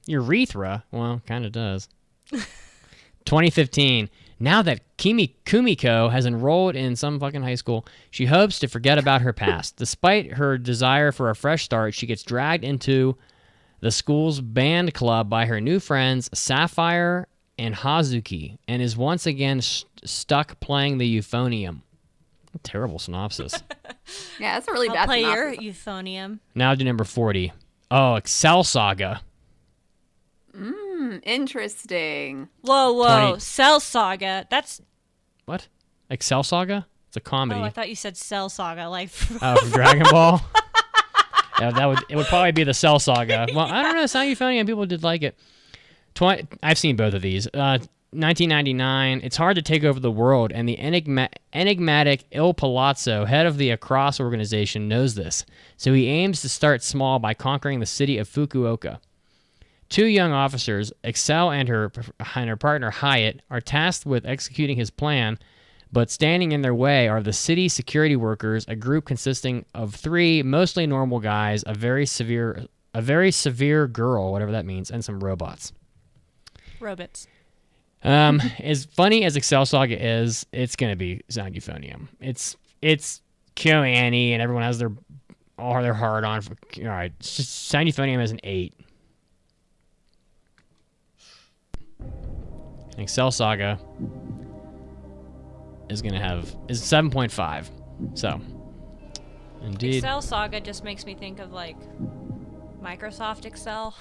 Urethra? Well, kind of does. 2015. Now that Kumiko has enrolled in some fucking high school, she hopes to forget about her past. Despite her desire for a fresh start, she gets dragged into the school's band club by her new friends, Sapphire and Hazuki, and is once again stuck playing the euphonium. A terrible synopsis. Yeah, that's a really bad synopsis. I'll play your euphonium. Now to number 40. Oh, Excel Saga. Interesting. Whoa. Cell Saga. That's... What? Excel Saga? It's a comedy. Oh, I thought you said Cell Saga, like... from Dragon Ball? Yeah, it would probably be the Cell Saga. Well, I don't know. Sound Euphonium, people did like it. I've seen both of these. 1999, it's hard to take over the world, and the enigmatic Il Palazzo, head of the Across organization, knows this. So he aims to start small by conquering the city of Fukuoka. Two young officers, Excel and her partner Hyatt, are tasked with executing his plan, but standing in their way are the city security workers, a group consisting of 3 mostly normal guys, a very severe girl, whatever that means, and some robots. Robots. As funny as Excel Saga is, it's gonna be Sound Euphonium. It's KyoAni, and everyone has all their hard on. All right, Sound Euphonium is an 8. Excel Saga is 7.5. So, indeed. Excel Saga just makes me think of like Microsoft Excel.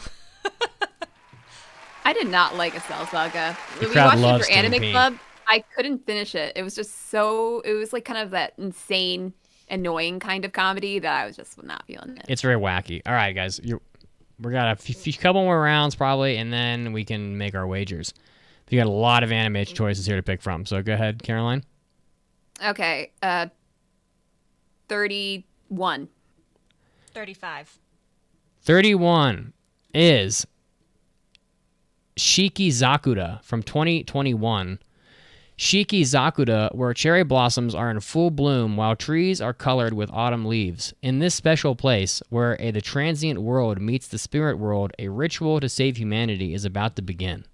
I did not like Excel Saga. The We crowd watched loves it for Anime Team Club. I couldn't finish it. It was just it was like kind of that insane, annoying kind of comedy that I was just not feeling it. It's very wacky. All right, guys, We got a couple more rounds probably, and then we can make our wagers. You got a lot of anime choices here to pick from. So go ahead, Caroline. Okay. 31. 35. 31 is Shiki Zakura from 2021. Shiki Zakura, where cherry blossoms are in full bloom while trees are colored with autumn leaves. In this special place, where the transient world meets the spirit world, a ritual to save humanity is about to begin.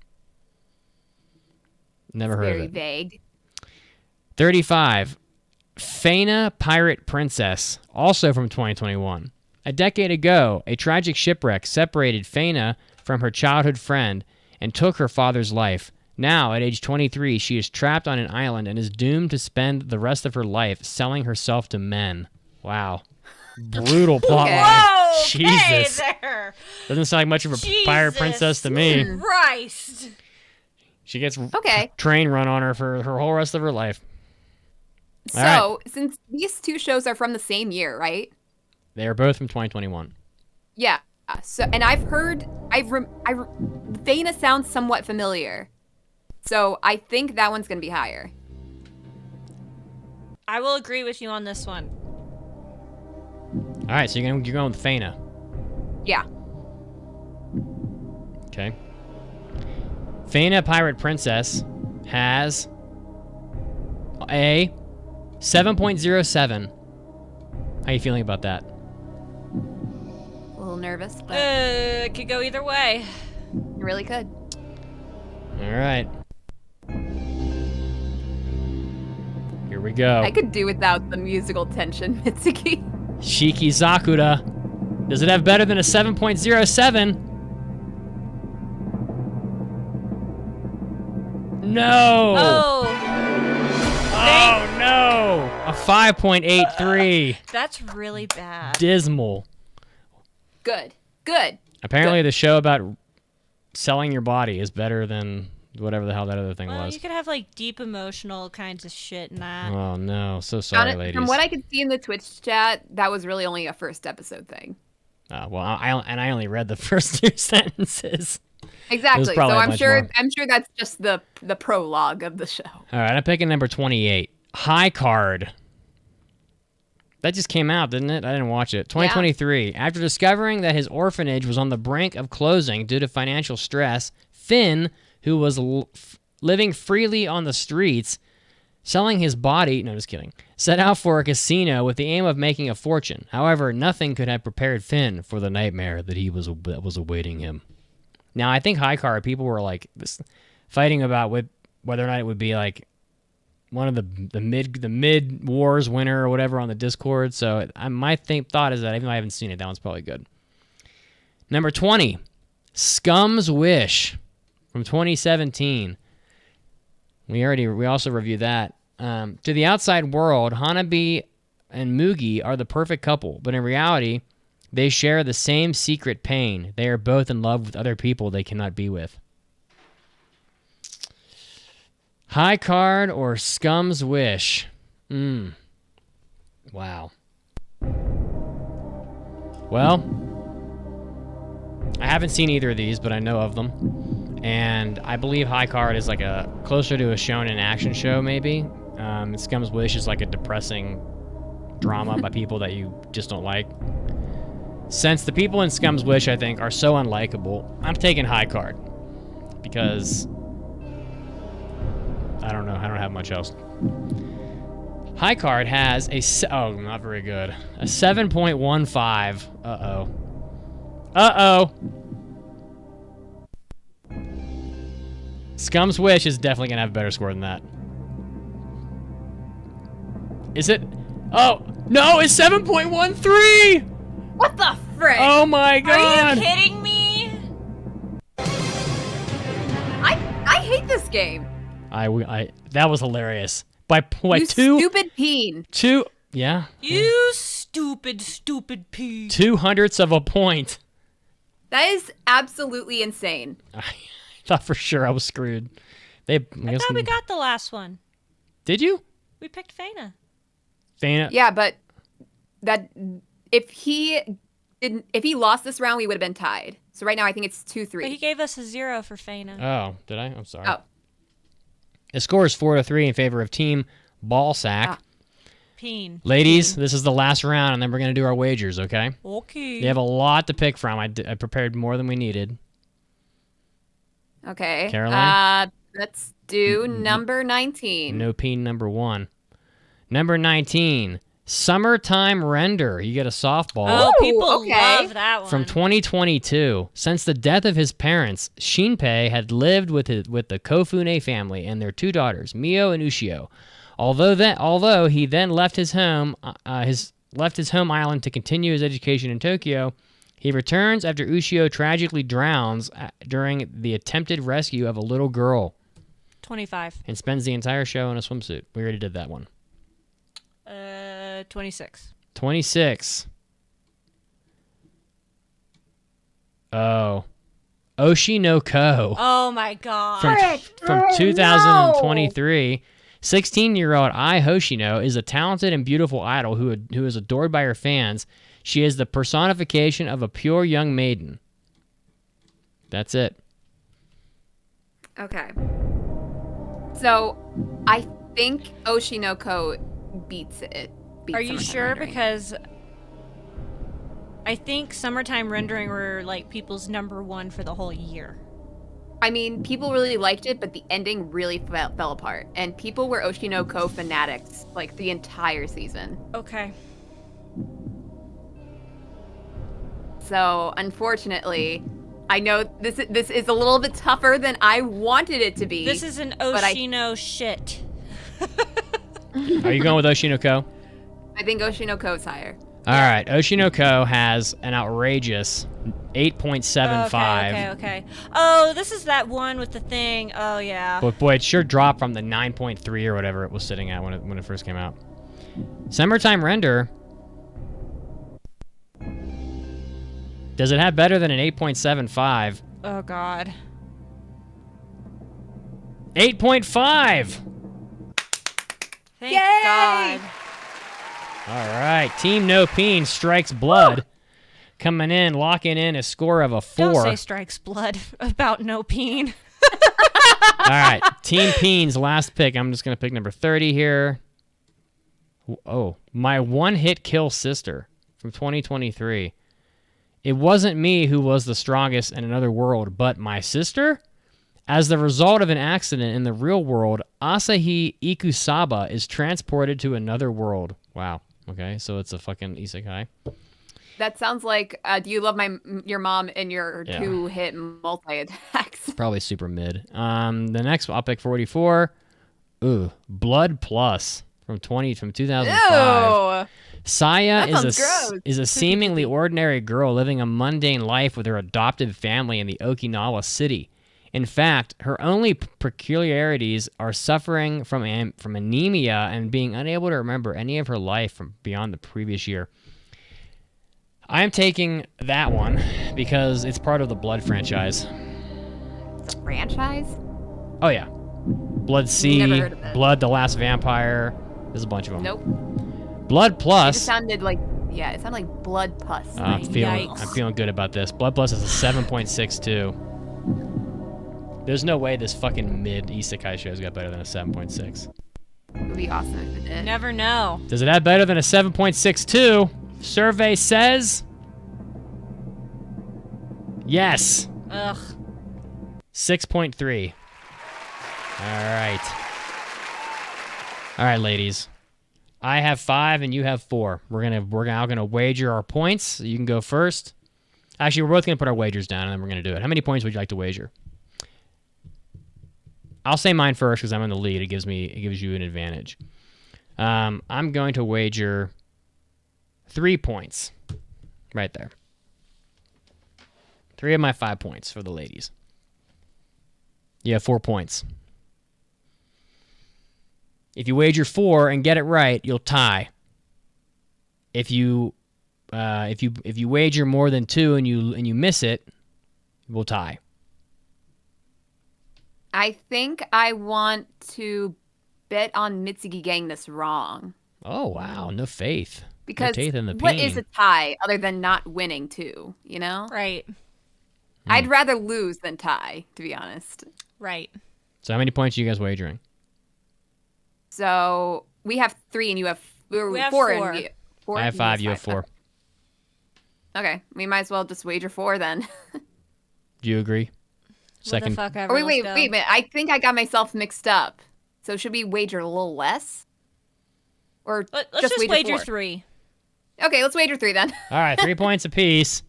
Never heard of it. Very vague. 35. Faina Pirate Princess, also from 2021. A decade ago, a tragic shipwreck separated Faina from her childhood friend and took her father's life. Now, at age 23, she is trapped on an island and is doomed to spend the rest of her life selling herself to men. Wow. Brutal plot line. Whoa! Jesus. Hey there! Doesn't sound like much of a pirate princess to me. Christ! She gets Okay. train run on her for her whole rest of her life. So, All since these two shows are from the same year, right? They are both from 2021. Yeah. So, and I've heard, Faina sounds somewhat familiar. So I think that one's gonna be higher. I will agree with you on this one. All right, so you're going with Faina. Yeah. Okay. Faina Pirate Princess has a 7.07. How you feeling about that? A little nervous, but It could go either way. it really could. All right. Here we go. I could do without the musical tension, Mitsuki. Shiki Zakura. Does it have better than a 7.07? No! Oh, Oh, no! A 5.83. that's really bad. Dismal. Good. Good. Apparently, the show about selling your body is better than whatever the hell that other thing Well, was. you could have like deep emotional kinds of shit in that. Oh, no. So sorry, ladies. From what I could see in the Twitch chat, that was really only a first episode thing. Well, I only read the first two sentences. Exactly. So probably I'm much sure more. that's just the prologue of the show. All right, I'm picking number 28. High Card. That just came out, didn't it? I didn't watch it. 2023. Yeah. After discovering that his orphanage was on the brink of closing due to financial stress, Finn, who was living freely on the streets, selling his body, no, just kidding, set out for a casino with the aim of making a fortune. However, nothing could have prepared Finn for the nightmare that was awaiting him. Now, I think High Card, people were like fighting about whether or not it would be like one of the mid wars winner or whatever on the Discord. So my thought is that even though I haven't seen it, that one's probably good. Number 20, Scum's Wish from 2017. We also reviewed that. To the outside world, Hanabi and Mugi are the perfect couple, but in reality, they share the same secret pain. They are both in love with other people they cannot be with. High Card or Scum's Wish? Wow. Well, I haven't seen either of these, but I know of them. And I believe High Card is like a closer to a shonen action show, maybe. Scum's Wish is like a depressing drama by people that you just don't like. Since the people in Scum's Wish, I think, are so unlikable, I'm taking High Card. Because I don't know. I don't have much else. High Card has not very good. A 7.15. Uh-oh. Scum's Wish is definitely going to have a better score than that. Is it? Oh, no, it's 7.13! What the frick? Oh my god! Are you kidding me? I hate this game. That was hilarious. By what, You two? stupid peen. Yeah. You stupid pea. 0.02 of a point. That is absolutely insane. I thought for sure I was screwed. I thought we got the last one. Did you? We picked Faina. Faina? Yeah, but that if he didn't. If he lost this round, we would have been tied. So right now, I think it's 2-3. But he gave us a 0 for Feyna. Oh, did I? I'm sorry. Oh. The score is 4-3 in favor of Team Ballsack. Peen. Ladies, this is the last round, and then we're going to do our wagers, okay? Okay. You have a lot to pick from. I prepared more than we needed. Okay. Caroline? Let's do number 19. No Peen number 1. Number 19, Summertime Render. You get a softball. Oh, people okay. love that one. From 2022. Since the death of his parents, Shinpei had lived with the Kofune family and their 2 daughters, Mio and Ushio. Although he then left his home island to continue his education in Tokyo, he returns after Ushio tragically drowns during the attempted rescue of a little girl 25. and spends the entire show in a swimsuit. We already did that one. 26. 26. Oh. Oshi no Ko. Oh my god. From 2023. 16-year-old Ai Hoshino is a talented and beautiful idol who is adored by her fans. She is the personification of a pure young maiden. That's it. Okay. So, I think Oshinoko beats it. Are you sure? Because I think Summertime Rendering were like people's number 1 for the whole year. I mean, people really liked it, but the ending really fell apart. And people were Oshinoko fanatics, like, the entire season. Okay. So, unfortunately, I know this is a little bit tougher than I wanted it to be. This is an Oshino shit. Are you going with Oshi no Ko? I think Oshinoko's higher. All right. Oshi no Ko has an outrageous 8.75. Okay. Oh, this is that one with the thing. Oh, yeah. But boy, it sure dropped from the 9.3 or whatever it was sitting at when it first came out. Summertime Render. Does it have better than an 8.75? Oh, God. 8.5! Thank Yay! God. All right. Team No Peen strikes blood. Coming in, locking in a score of a 4. Don't say strikes blood about no peen. All right. Team Peen's last pick. I'm just going to pick number 30 here. Oh, My One-Hit Kill Sister from 2023. It wasn't me who was the strongest in another world, but my sister? As the result of an accident in the real world, Asahi Ikusaba is transported to another world. Wow. Okay, so it's a fucking isekai. That sounds like Do You Love Your Mom and your Yeah. 2-hit multi-attacks. Probably super mid. The next, I'll pick 44. Ooh, Blood Plus from 2005. Ew! Saya That sounds gross. is a seemingly ordinary girl living a mundane life with her adopted family in the Okinawa city. In fact, her only peculiarities are suffering from anemia and being unable to remember any of her life from beyond the previous year. I'm taking that one because it's part of the Blood franchise. It's a franchise? Oh, yeah. Blood C, Never heard of it. Blood the Last Vampire. There's a bunch of them. Nope. Blood It Plus. just sounded like, it sounded like blood pus. I'm Yikes. feeling good about this. Blood Plus is a 7.62. There's no way this fucking mid isekai show's got better than a 7.6. It would be awesome if it did. Never know. Does it have better than a 7.62? Survey says yes. Ugh. 6.3. All right, ladies. I have 5 and you have 4. We're now gonna wager our points. You can go first. Actually, we're both gonna put our wagers down and then we're gonna do it. How many points would you like to wager? I'll say mine first because I'm in the lead. It gives you an advantage. I'm going to wager 3 points. Right there. 3 of my 5 points for the ladies. You have 4 points. If you wager 4 and get it right, you'll tie. If you wager more than 2 and you miss it, we'll tie. I think I want to bet on Mitsuki getting this wrong. Oh wow, no faith. Because teeth in the what peen. is a tie other than not winning too, you know? Right. I'd rather lose than tie, to be honest. Right. So how many points are you guys wagering? So we have 3 and you have, We have 4. four. And four. I have 5, you have 4. Okay, we might as well just wager 4 then. Do you agree? What the Second. fuck ever. Oh, wait let's a go. minute. I think I got myself mixed up. So should we wager a little less? Or Let's just wager 4? 3. Okay, let's wager 3 then. All right, 3 points apiece.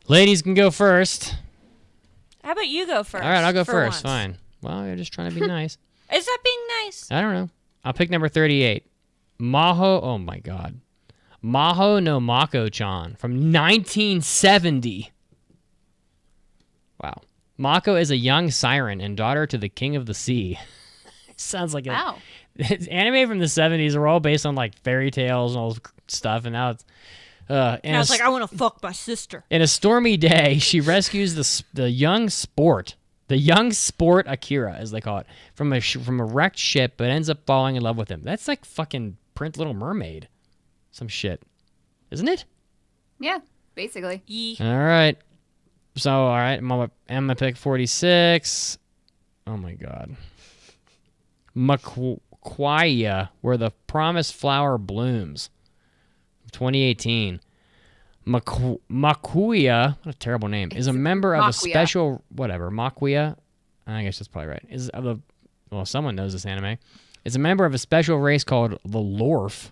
Ladies can go first. How about you go first? All right, I'll go for first. once? Fine. Well, you're just trying to be nice. Is that being nice? I don't know. I'll pick number 38. Maho. Oh my God. Maho no Mako-chan from 1970. Wow. Mako is a young siren and daughter to the king of the sea. Sounds like Wow. It's anime from the 70s are all based on like fairy tales and all this stuff, and now it's And I was like, I want to fuck my sister. in a stormy day, she rescues the young sport Akira, as they call it, from a wrecked ship, but ends up falling in love with him. That's like fucking Prince Little Mermaid, some shit, isn't it? Yeah, basically. Yee. All right. So all right, I'm gonna pick 46. Oh my God. Makwaya, where the promised flower blooms. 2018. Makuya, what a terrible name, is a member of a Makuya. special Makuya. I guess that's probably right. Someone knows this anime. Is a member of a special race called the Lorf.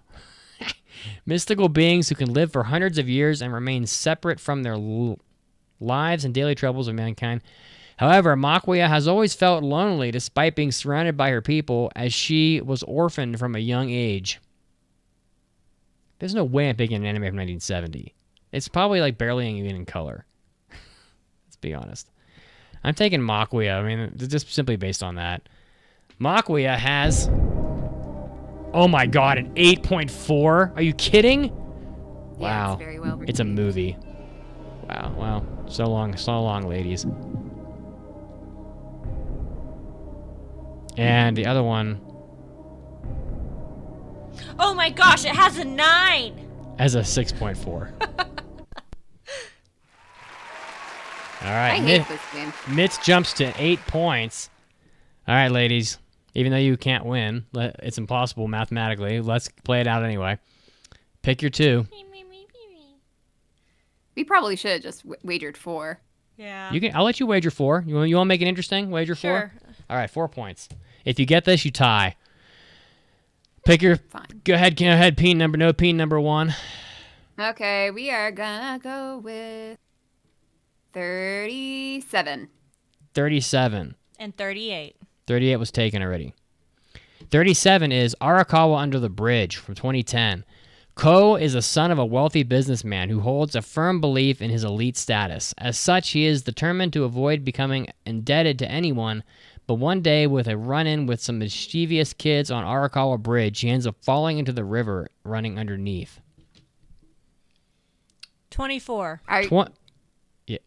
Mystical beings who can live for hundreds of years and remain separate from their lives and daily troubles of mankind. However, Makuya has always felt lonely despite being surrounded by her people, as she was orphaned from a young age. There's no way I'm picking an anime from 1970. It's probably like barely even in color. Let's be honest. I'm taking Makuya. I mean, it's just simply based on that. Makuya has, oh my God, an 8.4. Are you kidding? Yeah, Wow. it's very well It's a movie. Wow. Well, so long, ladies. And the other one Oh my gosh, it has a 9. has a 6.4. All right, I hate this game. Mitz jumps to 8 points. All right, ladies. Even though you can't win, it's impossible mathematically. Let's play it out anyway. Pick your 2. We probably should have just wagered 4. Yeah. I'll let you wager 4. You want to make it interesting? Wager 4. Sure. All right, 4 points. If you get this, you tie. Pick your. Fine. Go ahead, peen number 1. Okay, we are gonna go with 37. 37. And 38. 38 was taken already. 37 is Arakawa Under the Bridge from 2010. Ko is a son of a wealthy businessman who holds a firm belief in his elite status. As such, he is determined to avoid becoming indebted to anyone, but one day, with a run-in with some mischievous kids on Arakawa Bridge, he ends up falling into the river running underneath. 24. Yeah.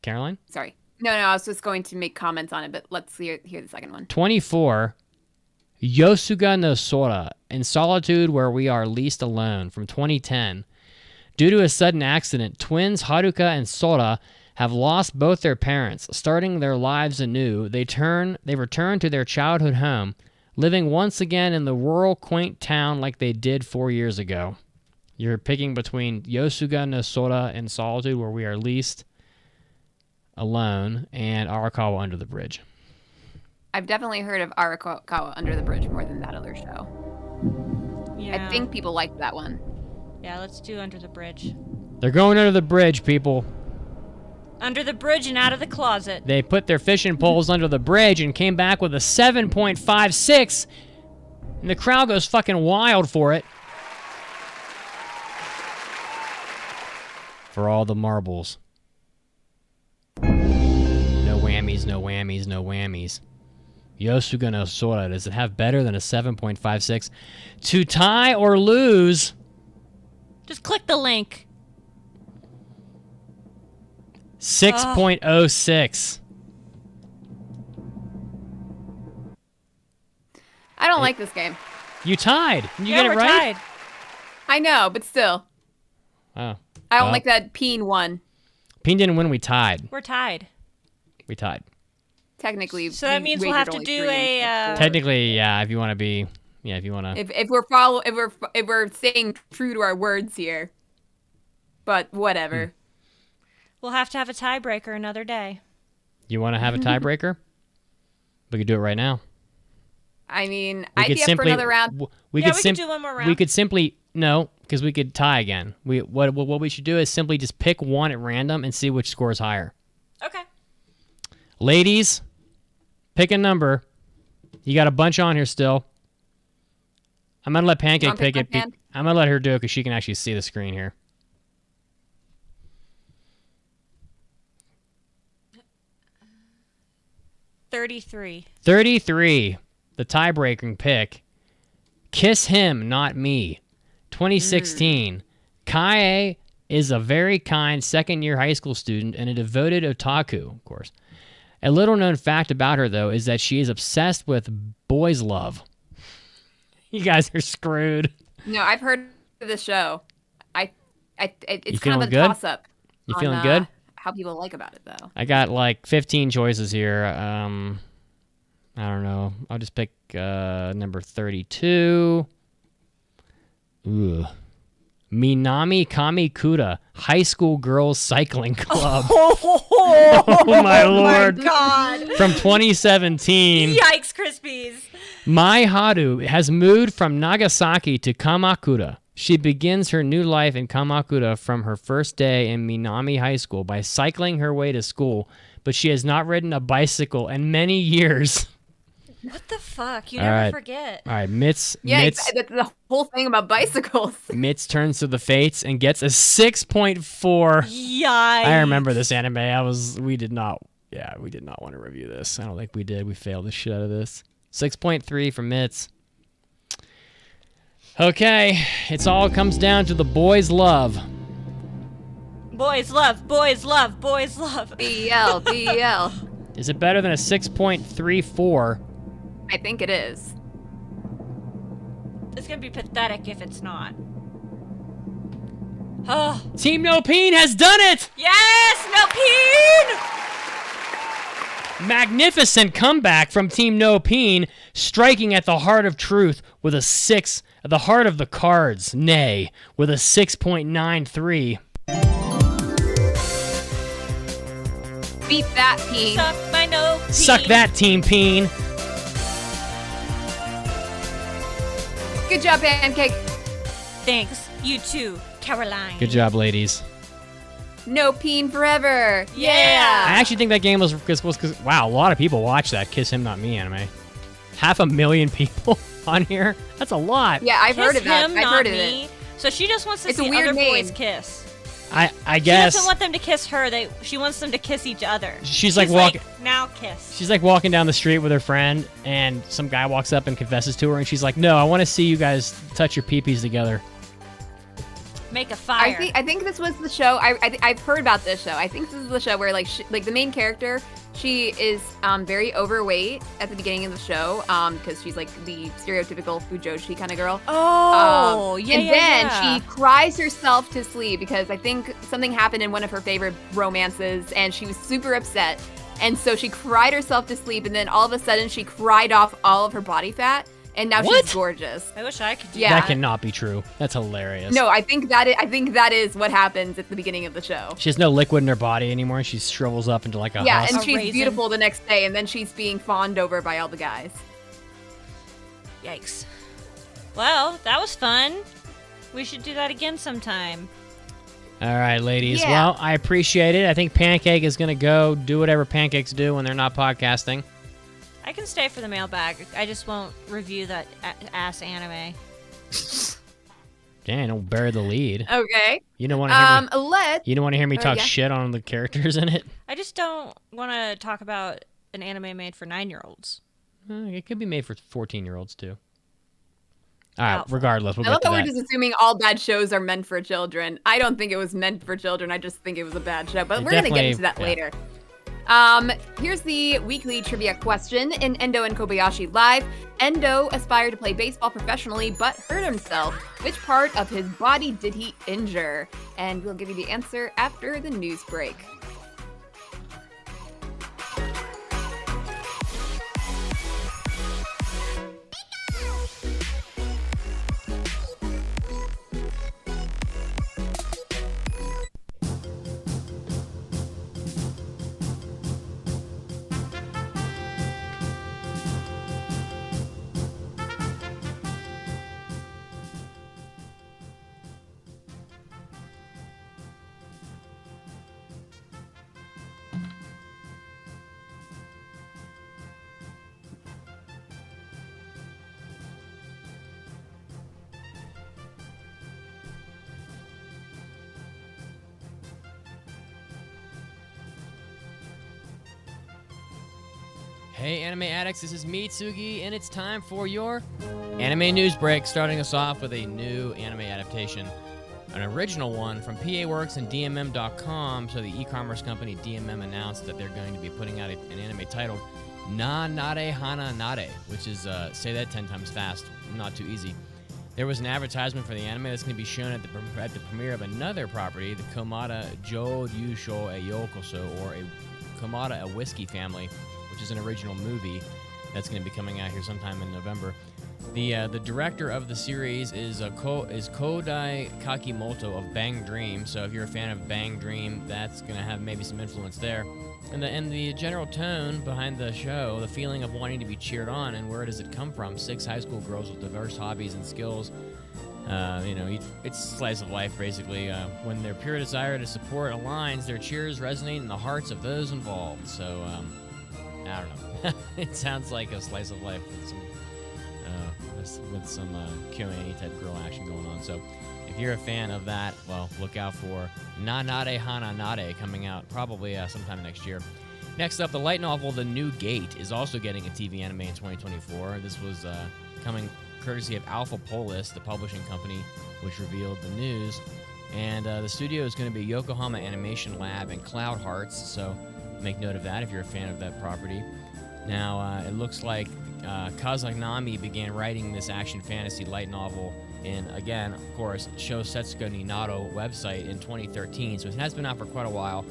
Caroline? Sorry. No, I was just going to make comments on it, but let's hear the second one. 24, Yosuga no Sora, In Solitude Where We Are Least Alone, from 2010. Due to a sudden accident, twins Haruka and Sora have lost both their parents. Starting their lives anew, they return to their childhood home, living once again in the rural, quaint town like they did 4 years ago. You're picking between Yosuga no Sora, In Solitude Where We Are Least Alone, and Arakawa Under the Bridge. I've definitely heard of Arakawa Under the Bridge more than that other show. Yeah. I think people liked that one. Yeah, let's do Under the Bridge. They're going under the bridge, people. Under the bridge and out of the closet. They put their fishing poles under the bridge and came back with a 7.56, and the crowd goes fucking wild for it. For all the marbles. No whammies, no whammies, no whammies. Yosuga no Sora, does it have better than a 7.56? To tie or lose, Just click the link. 6.06. I don't like this game. You tied. You Yeah, get it we're right? tied. I know, but still. Oh. I don't Well, like that Peen won. Peen didn't win. We tied. We're tied. We tied. Technically. So that we means we'll wagered have to only do 3 a, instead of 4. Technically, yeah. If you want to be, yeah. If you want to. If we're staying true to our words here. But whatever. We'll have to have a tiebreaker another day. You want to have a tiebreaker? We could do it right now. I mean, We I'd could be up for simply. another round. We Yeah, could we could do one more round. We could simply no, because we could tie again. What we should do is simply just pick one at random and see which scores higher. Okay. Ladies, pick a number. You got a bunch on here still. I'm gonna let Pancake Wanna pick pick it. my hand? I'm gonna let her do it because she can actually see the screen here. 33. 33, the tie-breaking pick. Kiss Him, Not Me. 2016. Kae is a very kind second-year high school student and a devoted otaku, of course. A little-known fact about her, though, is that she is obsessed with boys' love. You guys are screwed. No, I've heard of this show. It's You kind of feeling a good? toss-up. You on, feeling good? How people like about it, though. I got like 15 choices here. I don't know. I'll just pick number 32. Ooh. Minami Kamikuta, High School Girls Cycling Club. Oh my lord. God. From 2017. Yikes, Krispies. Mai Haru has moved from Nagasaki to Kamakura. She begins her new life in Kamakura from her first day in Minami High School by cycling her way to school, but she has not ridden a bicycle in many years. What the fuck? You All never right. forget. All right, Mitz. Yeah, Mitz, that's the whole thing about bicycles. Mitz turns to the fates and gets a 6.4. Yikes. I remember this anime. We did not want to review this. I don't think we did. We failed the shit out of this. 6.3 for Mitz. Okay, it's all comes down to the boys' love. Boys love, boys love, boys love. BL. Is it better than a 6.34? I think it is. It's gonna be pathetic if it's not. Oh, Team No Peen has done it! yes, no peen! Magnificent comeback from Team No Peen, striking at the heart of truth with a 6, at the heart of the cards, nay, with a 6.93. Beat that, Peen. Suck my no peen. Suck that, Team Peen. Good job, Pancake. Thanks. You too, Caroline. Good job, ladies. No Peen forever. I Yeah. actually think that game was because wow, a lot of people watch that Kiss Him Not Me anime. 500,000 people on here. That's a lot. Yeah, I've Kiss heard of that. him, I've not heard of me. it. So she just wants to It's a see weird other boys name. kiss. I She guess doesn't want them to kiss her. She wants them to kiss each other. She's like walking. Now kiss. She's like walking down the street with her friend, and some guy walks up and confesses to her, and she's like, "No, I want to see you guys touch your peepees together." Make a fire. I think this was the show. I've heard about this show. I think this is the show where like the main character, she is very overweight at the beginning of the show because she's like the stereotypical fujoshi kind of girl. Oh, And then she cries herself to sleep because I think something happened in one of her favorite romances and she was super upset. And so she cried herself to sleep and then all of a sudden she cried off all of her body fat and now What? she's gorgeous. I wish I could do Yeah. That cannot be true. That's hilarious. No, I think that is what happens at the beginning of the show. She has no liquid in her body anymore. She shrivels up into like a Yeah, husk. and A she's raisin. beautiful the next day and then she's being fawned over by all the guys. Yikes. Well, that was fun. We should do that again sometime. All right, ladies. Yeah. Well, I appreciate it. I think Pancake is going to go do whatever pancakes do when they're not podcasting. I can stay for the mailbag. I just won't review that ass anime. Dang, don't bury the lead. Okay. You don't want to hear me. Let's You don't want to hear me talk yeah. shit on the characters in it. I just don't want to talk about an anime made for 9-year-olds. It could be made for 14-year-olds too. All right. Doubtful. Regardless, we'll I get love to how we're that. just assuming all bad shows are meant for children. I don't think it was meant for children. I just think it was a bad show. But It we're going to get definitely- into that yeah. later. Here's the weekly trivia question in Endo and Kobayashi Live. Endo aspired to play baseball professionally but hurt himself. Which part of his body did he injure? And we'll give you the answer after the news break. Hey, Anime Addicts, this is me, Tsugi, and it's time for your anime news break, starting us off with a new anime adaptation. An original one from PA Works and DMM.com. So the e-commerce company DMM announced that they're going to be putting out an anime titled Na Nare Hana Nare, which is, say that 10 times fast, not too easy. There was an advertisement for the anime that's going to be shown at the premiere of another property, the Komada Jo Ryusho e Yokoso, or a Komada a Whiskey Family, which is an original movie that's going to be coming out here sometime in November. The director of the series is Kodai Kakimoto of Bang Dream. So if you're a fan of Bang Dream, that's going to have maybe some influence there. And the general tone behind the show, the feeling of wanting to be cheered on, and where does it come from? 6 high school girls with diverse hobbies and skills. It's slice of life, basically. When their pure desire to support aligns, their cheers resonate in the hearts of those involved. So, I don't know. It sounds like a slice of life with some Q&A type girl action going on. So if you're a fan of that, well, look out for Na Nare Hana Nare coming out probably sometime next year. Next up, the light novel The New Gate is also getting a TV anime in 2024. This was coming courtesy of Alpha Polis, the publishing company, which revealed the news. And the studio is going to be Yokohama Animation Lab and Cloud Hearts, so make note of that if you're a fan of that property. Now, it looks like Kazanami began writing this action fantasy light novel in, again, of course, Sho Setsuko ni Naro website in 2013, so it has been out for quite a while.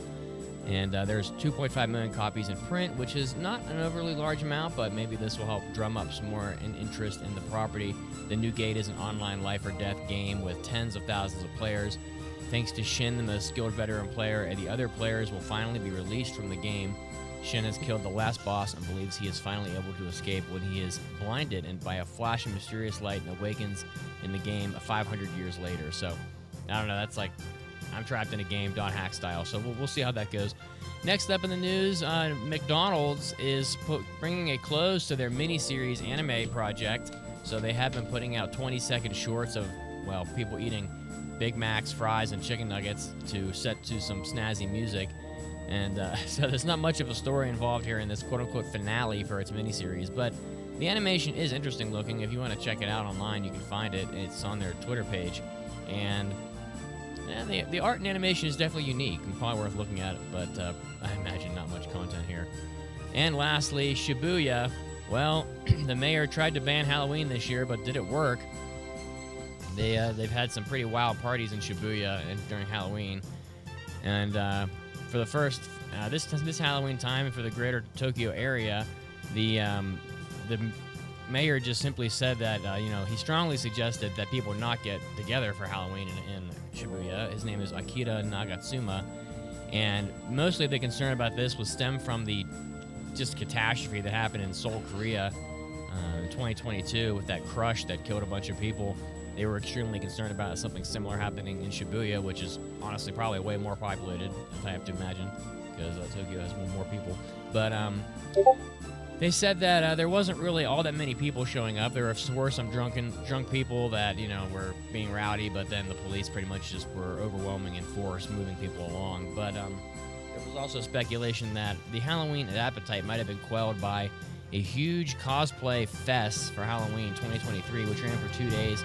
And there's 2.5 million copies in print, which is not an overly large amount, but maybe this will help drum up some more interest in the property. The New Gate is an online life or death game with tens of thousands of players. Thanks to Shin, the most skilled veteran player, and the other players will finally be released from the game. Shin has killed the last boss and believes he is finally able to escape when he is blinded and by a flash of mysterious light and awakens in the game 500 years later. So, I don't know, that's like, I'm trapped in a game, .hack style, so we'll see how that goes. Next up in the news, McDonald's is bringing a close to their miniseries anime project. So they have been putting out 20-second shorts of, well, people eating Big Macs, fries, and chicken nuggets to set to some snazzy music. And so there's not much of a story involved here in this quote-unquote finale for its miniseries, but the animation is interesting looking. If you want to check it out online, you can find it. It's on their Twitter page. And the art and animation is definitely unique and probably worth looking at, but I imagine not much content here. And lastly, Shibuya. Well, the mayor tried to ban Halloween this year, but did it work? They've had some pretty wild parties in Shibuya during Halloween. And for the first this Halloween time, and for the greater Tokyo area, the mayor just simply said that he strongly suggested that people not get together for Halloween in Shibuya. His name is Akira Nagatsuma, and mostly the concern about this was stemmed from the just catastrophe that happened in Seoul, Korea in 2022 with that crush that killed a bunch of people. They were extremely concerned about something similar happening in Shibuya, which is honestly probably way more populated, if I have to imagine, because Tokyo has more people. But they said that there wasn't really all that many people showing up. There were some drunk people that were being rowdy, but then the police pretty much just were overwhelming in force, moving people along. But there was also speculation that the Halloween appetite might have been quelled by a huge cosplay fest for Halloween 2023, which ran for 2 days,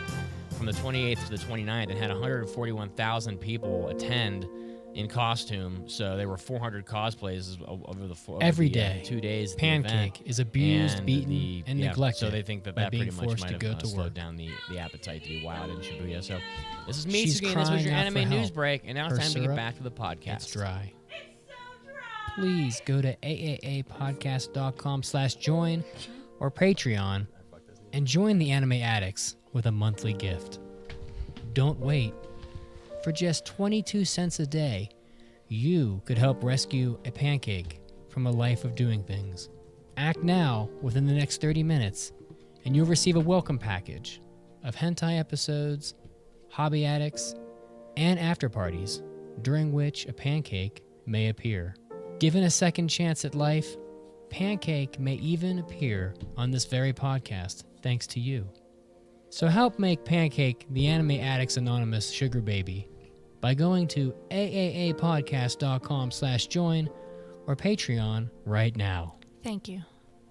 from the 28th to the 29th, and had 141,000 people attend. in costume. So there were 400 cosplays over the Every day. 2 days. At the Pancake event. is abused, And beaten, and neglected. So they think that by being pretty much forced might to have go to slowed work. down the appetite to be wild in Shibuya. So this is She's Mitsuki, and this was your crying out anime for news help. break. And now it's Her time to get syrup, back to the podcast. It's dry. Please go to AAApodcast.com/join or Patreon and join the Anime Addicts with a monthly gift. Don't wait. For just 22 cents a day, you could help rescue a pancake from a life of doing things. Act now within the next 30 minutes, and you'll receive a welcome package of hentai episodes, hobby addicts, and after parties during which a pancake may appear. Given a second chance at life, Pancake may even appear on this very podcast thanks to you. So help make Pancake the Anime Addicts Anonymous sugar baby by going to AAApodcast.com/join or Patreon right now. Thank you.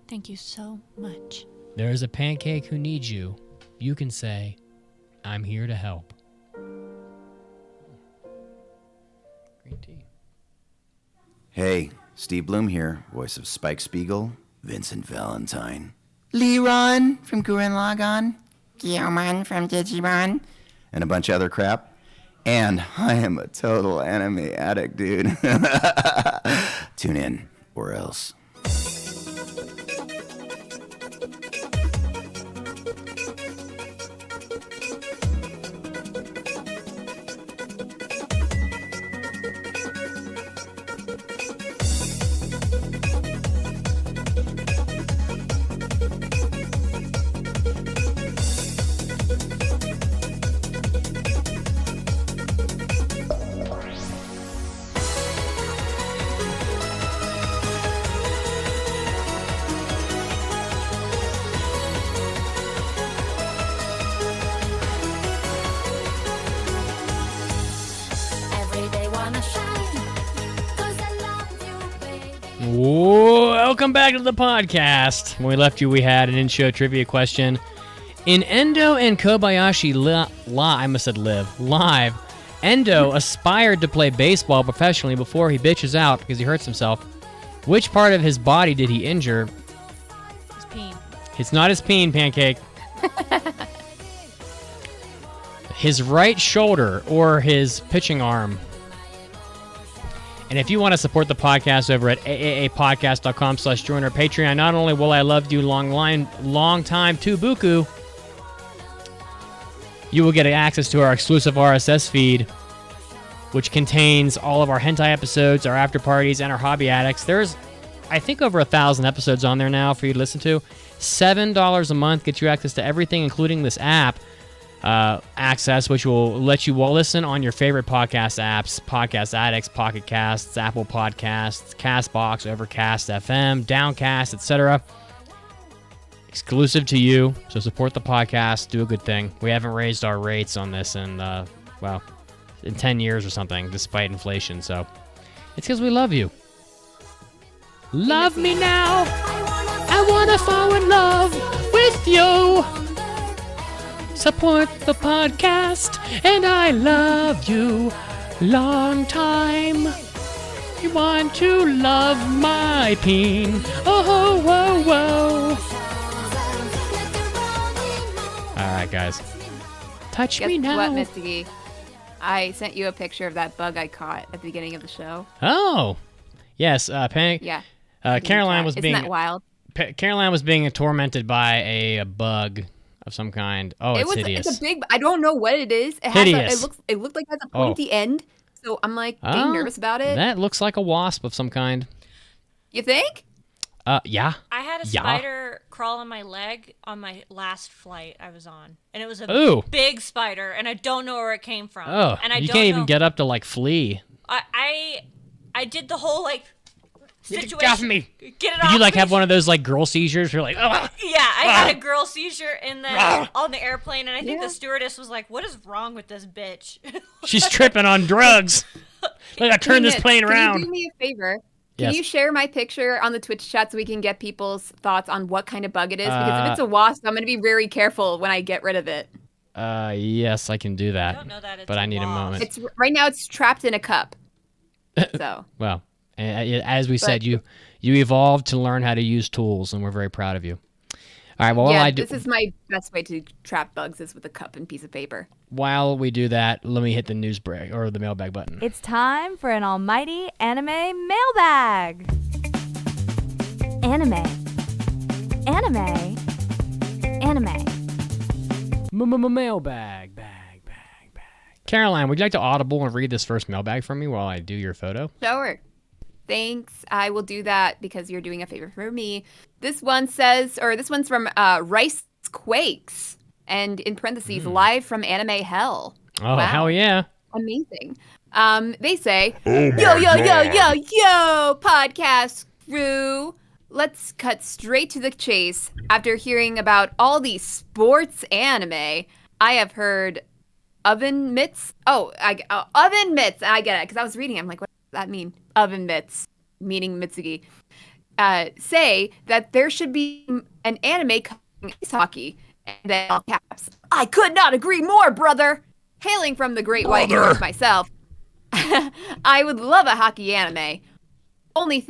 Thank you so much. There is a pancake who needs you. You can say, I'm here to help. Green tea. Hey, Steve Bloom here, voice of Spike Spiegel, Vincent Valentine, Leron from Gurren Lagann, Guillerman from Digimon, and a bunch of other crap. And I am a total anime addict, dude. Tune in, or else. Welcome back to the podcast. When we left you, we had an in-show trivia question. In Endo and Kobayashi live, Endo aspired to play baseball professionally before he bitches out because he hurts himself. Which part of his body did he injure? His peen. It's not his peen, Pancake. His right shoulder or his pitching arm. And if you want to support the podcast over at AAApodcast.com/join our Patreon, not only will I love you long time to Buku, you will get access to our exclusive RSS feed, which contains all of our hentai episodes, our after parties, and our hobby addicts. There's, I think, over 1,000 episodes on there now for you to listen to. $7 a month gets you access to everything, including this app. Access, which will let you listen on your favorite podcast apps: Podcast Addicts, Pocket Casts, Apple Podcasts, Castbox, Overcast FM, Downcast, etc. Exclusive to you, so support the podcast, do a good thing. We haven't raised our rates on this in 10 years or something, despite inflation, so it's because we love you. Love me now, I wanna fall in love with you. Support the podcast, and I love you long time. You want to love my peen. Oh, whoa, whoa. All right, guys. Touch me Guess now. what, Misty? I sent you a picture of that bug I caught at the beginning of the show. Oh, yes. Yeah. Caroline was Isn't being that wild? Caroline was being tormented by a bug of some kind. Oh, it's hideous. It's a big. I don't know what it is. It Hideous. It looked like it has a pointy end. So I'm like getting nervous about it. That looks like a wasp of some kind. You think? Yeah. I had a Yeah. spider crawl on my leg on my last flight I was on. And it was a Ooh. big spider, and I don't know where it came from. Oh, and I you don't can't even know- get up to like flee. I did the whole situation. Get off me. Get it Did off you like me. have one of those like girl seizures? You're like, oh. Yeah, I had a girl seizure in on the airplane, and I think the stewardess was like, "What is wrong with this bitch?" She's tripping on drugs. Like I turned this plane Can around. you do me a favor? Can Yes. you share my picture on the Twitch chat so we can get people's thoughts on what kind of bug it is? Because if it's a wasp, I'm going to be very careful when I get rid of it. Yes, I can do that. I don't know that it's but a I need a wasp. moment. It's right now. It's trapped in a cup. So Well, as we said, you evolved to learn how to use tools, and we're very proud of you. All right. Well, yeah, this is my best way to trap bugs is with a cup and piece of paper. while we do that, let me hit the news break or the mailbag button. It's time for an almighty anime mailbag. Anime. Anime. Anime. Mailbag. Caroline, would you like to audible and read this first mailbag from me while I do your photo? Sure. Thanks. I will do that because you're doing a favor for me. This one's from Rice Quakes, and in parentheses, live from Anime Hell. Oh, Wow. hell yeah. Amazing. They say, yo, podcast crew. Let's cut straight to the chase. After hearing about all these sports anime, I have heard oven mitts. Oven mitts. I get it, because I was reading it. I'm like, what does that mean? Oven mitts, meaning Mitsugi. Say that there should be an anime covering ice hockey. And then all caps. I could not agree more, brother. Hailing from the Great White North myself, I would love a hockey anime. Only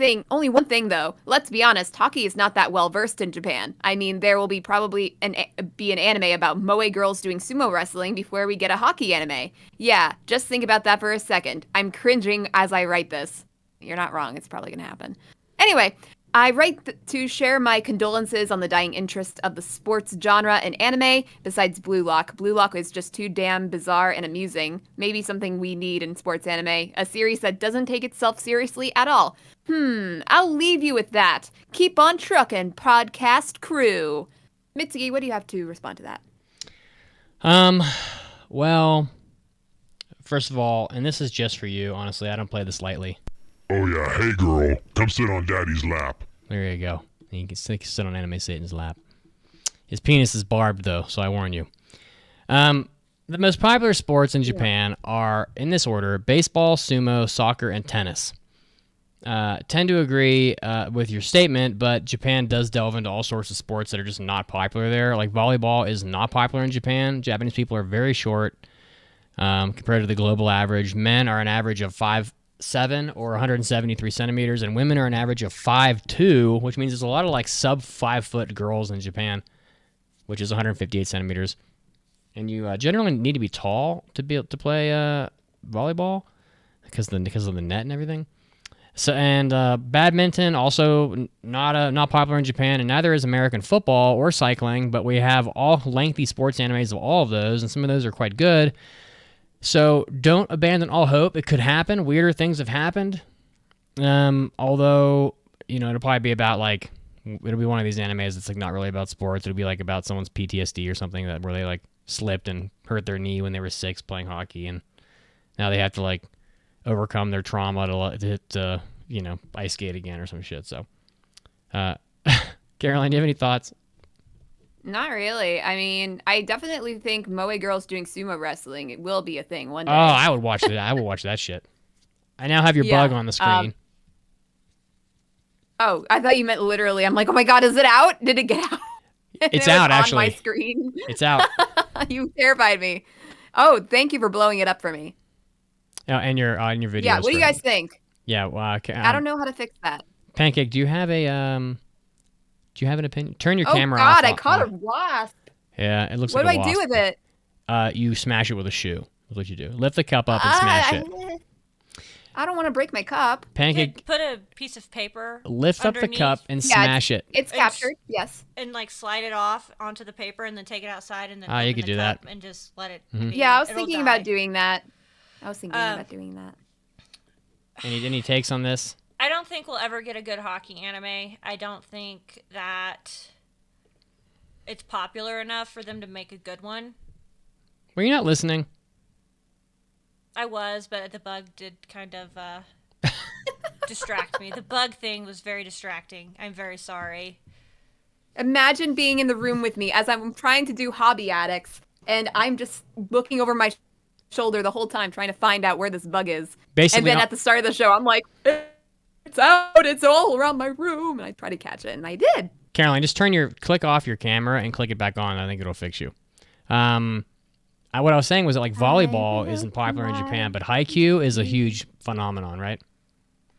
one thing though. Let's be honest, hockey is not that well versed in Japan. I mean, there will be probably an anime about moe girls doing sumo wrestling before we get a hockey anime. Yeah, just think about that for a second. I'm cringing as I write this. You're not wrong. It's probably gonna happen. Anyway, I write to share my condolences on the dying interest of the sports genre in anime. Besides Blue Lock is just too damn bizarre and amusing. Maybe something we need in sports anime. A series that doesn't take itself seriously at all. I'll leave you with that. Keep on truckin', podcast crew. Mitsuki, what do you have to respond to that? Well, first of all, and this is just for you, honestly, I don't play this lightly. Oh yeah, hey girl, come sit on daddy's lap. There you go. You can sit on Anime Satan's lap. His penis is barbed, though, so I warn you. The most popular sports in Japan are, in this order, baseball, sumo, soccer, and tennis. Tend to agree with your statement, but Japan does delve into all sorts of sports that are just not popular there. Like volleyball is not popular in Japan. Japanese people are very short compared to the global average. Men are an average of 5'7" or 173 centimeters, and women are an average of 5'2", which means there's a lot of like sub 5 foot girls in Japan, which is 158 centimeters. And you generally need to be tall to be able to play volleyball because of the net and everything. So badminton also not popular in Japan, and neither is American football or cycling. But we have all lengthy sports animes of all of those, and some of those are quite good. So don't abandon all hope. It could happen. Weirder things have happened. Although, it'll probably be about it'll be one of these animes that's like not really about sports. It'll be like about someone's PTSD or something where they like slipped and hurt their knee when they were 6 playing hockey, and now they have to like overcome their trauma to ice skate again or some shit. So, Caroline, do you have any thoughts? Not really. I mean, I definitely think moe girls doing sumo wrestling, it will be a thing one day. Oh, I would watch that. I would watch that shit. I now have your bug on the screen. Oh, I thought you meant literally. I'm like, oh my god, is it out? Did it get out? It's out, actually. On my screen. It's out. You terrified me. Oh, thank you for blowing it up for me. Oh, and your video. Yeah, what do you guys think? Yeah, well, I don't know how to fix that. Pancake, do you have an opinion? Turn your camera off. off. Oh god, I caught a wasp. Yeah, it looks what like a wasp. What do I do with it? You smash it with a shoe. That's what you do. Lift the cup up and smash it. I don't want to break my cup. Pancake, Put a piece of paper. lift up the cup and smash it. It's captured, yes. And slide it off onto the paper and then take it outside and then you open could the do cup that. and just let it Mm-hmm. be. Yeah, I was It'll thinking die. about doing that. Any takes on this? I don't think we'll ever get a good hockey anime. I don't think that it's popular enough for them to make a good one. Were you not listening? I was, but the bug did kind of distract me. The bug thing was very distracting. I'm very sorry. Imagine being in the room with me as I'm trying to do Hobby Addicts, and I'm just looking over my shoulder the whole time trying to find out where this bug is. Basically, and then at the start of the show, I'm like, it's out, it's all around my room, and I try to catch it, and I did. Caroline, just click off your camera and click it back on. I think it'll fix you. What I was saying was that volleyball isn't popular in Japan, but Haikyuu is a huge phenomenon, right?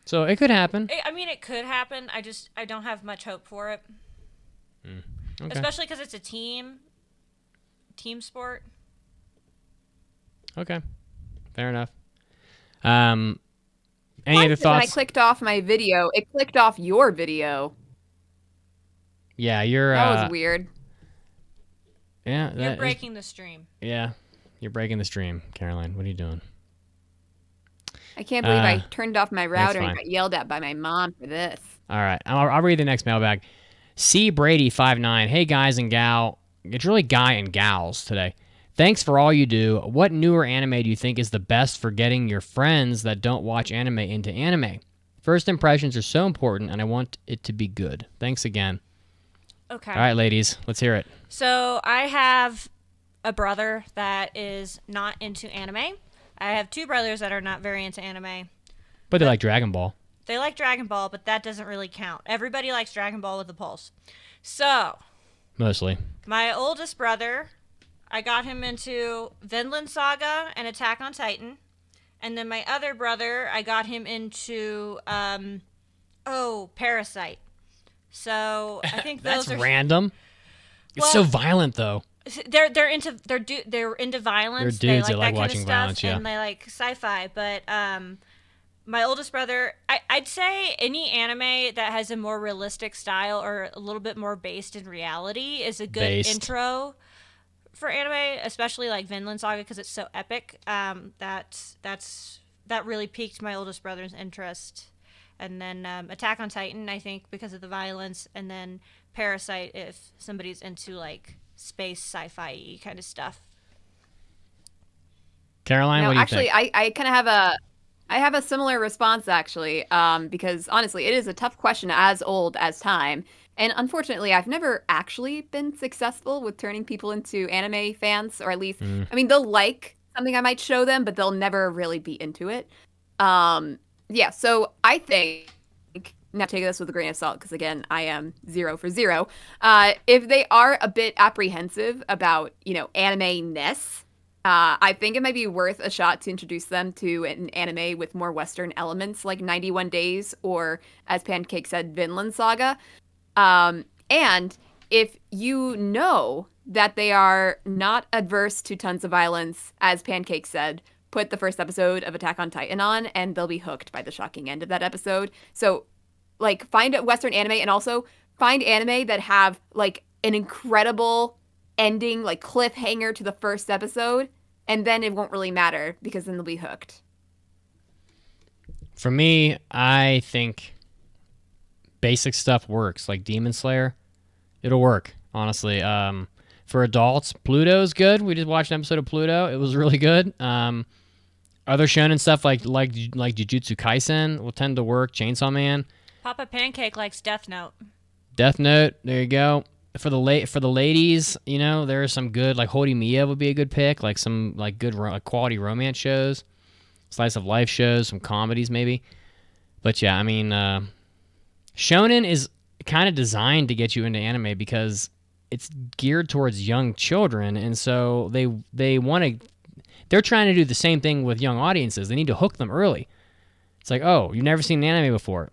So it could happen. It could happen. I don't have much hope for it. Okay. Especially because it's a team sport. Okay. Fair enough. Any other When I thoughts? clicked off my video, it clicked off your video. Yeah, you're. That was weird. Yeah, You're breaking the stream. Yeah, you're breaking the stream, Caroline. What are you doing? I can't believe I turned off my router and fine. got yelled at by my mom for this. All right, I'll read the next mailbag. C Brady 59. Hey guys and gal, it's really guy and gals today. Thanks for all you do. What newer anime do you think is the best for getting your friends that don't watch anime into anime? First impressions are so important, and I want it to be good. Thanks again. Okay. All right, ladies, let's hear it. So I have a brother that is not into anime. I have two brothers that are not very into anime. But they like Dragon Ball. They like Dragon Ball, but that doesn't really count. Everybody likes Dragon Ball with a pulse. So, Mostly. my oldest brother, I got him into Vinland Saga and Attack on Titan. And then my other brother, I got him into, Parasite. So, I think That's those are... random. It's Well- so violent, though. They're into violence. They're dudes they that like like that watching kind of stuff, violence, yeah. and they like sci-fi. But my oldest brother, I'd say any anime that has a more realistic style or a little bit more based in reality is a good intro for anime, especially like Vinland Saga because it's so epic. That really piqued my oldest brother's interest. And then Attack on Titan, I think, because of the violence, and then Parasite if somebody's into like space sci-fi kind of stuff. Caroline, what do you actually, think? I kind of have a similar response actually, because honestly, it is a tough question as old as time. And unfortunately, I've never actually been successful with turning people into anime fans, or at least, I mean, they'll like something I might show them, but they'll never really be into it. Yeah, so I think, now take this with a grain of salt, because again, I am 0 for 0. If they are a bit apprehensive about, anime-ness, I think it might be worth a shot to introduce them to an anime with more Western elements, like 91 Days, or, as Pancake said, Vinland Saga. And if you know that they are not adverse to tons of violence, as Pancake said, put the first episode of Attack on Titan on, and they'll be hooked by the shocking end of that episode. So, like, find a Western anime, and also find anime that have, like, an incredible ending, like, cliffhanger to the first episode, and then it won't really matter, because then they'll be hooked. For me, I think basic stuff works. Like Demon Slayer, it'll work, honestly. For adults, Pluto's good. We just watched an episode of Pluto. It was really good. Other shonen stuff like Jujutsu Kaisen will tend to work. Chainsaw Man. Papa Pancake likes Death Note. Death Note, there you go. For the ladies, there are some good, like Horimiya would be a good pick, like some like good quality romance shows, slice of life shows, some comedies maybe. But yeah, I mean, shonen is kind of designed to get you into anime because it's geared towards young children, and so they're trying to do the same thing with young audiences. They need to hook them early. It's like, oh, you've never seen an anime before.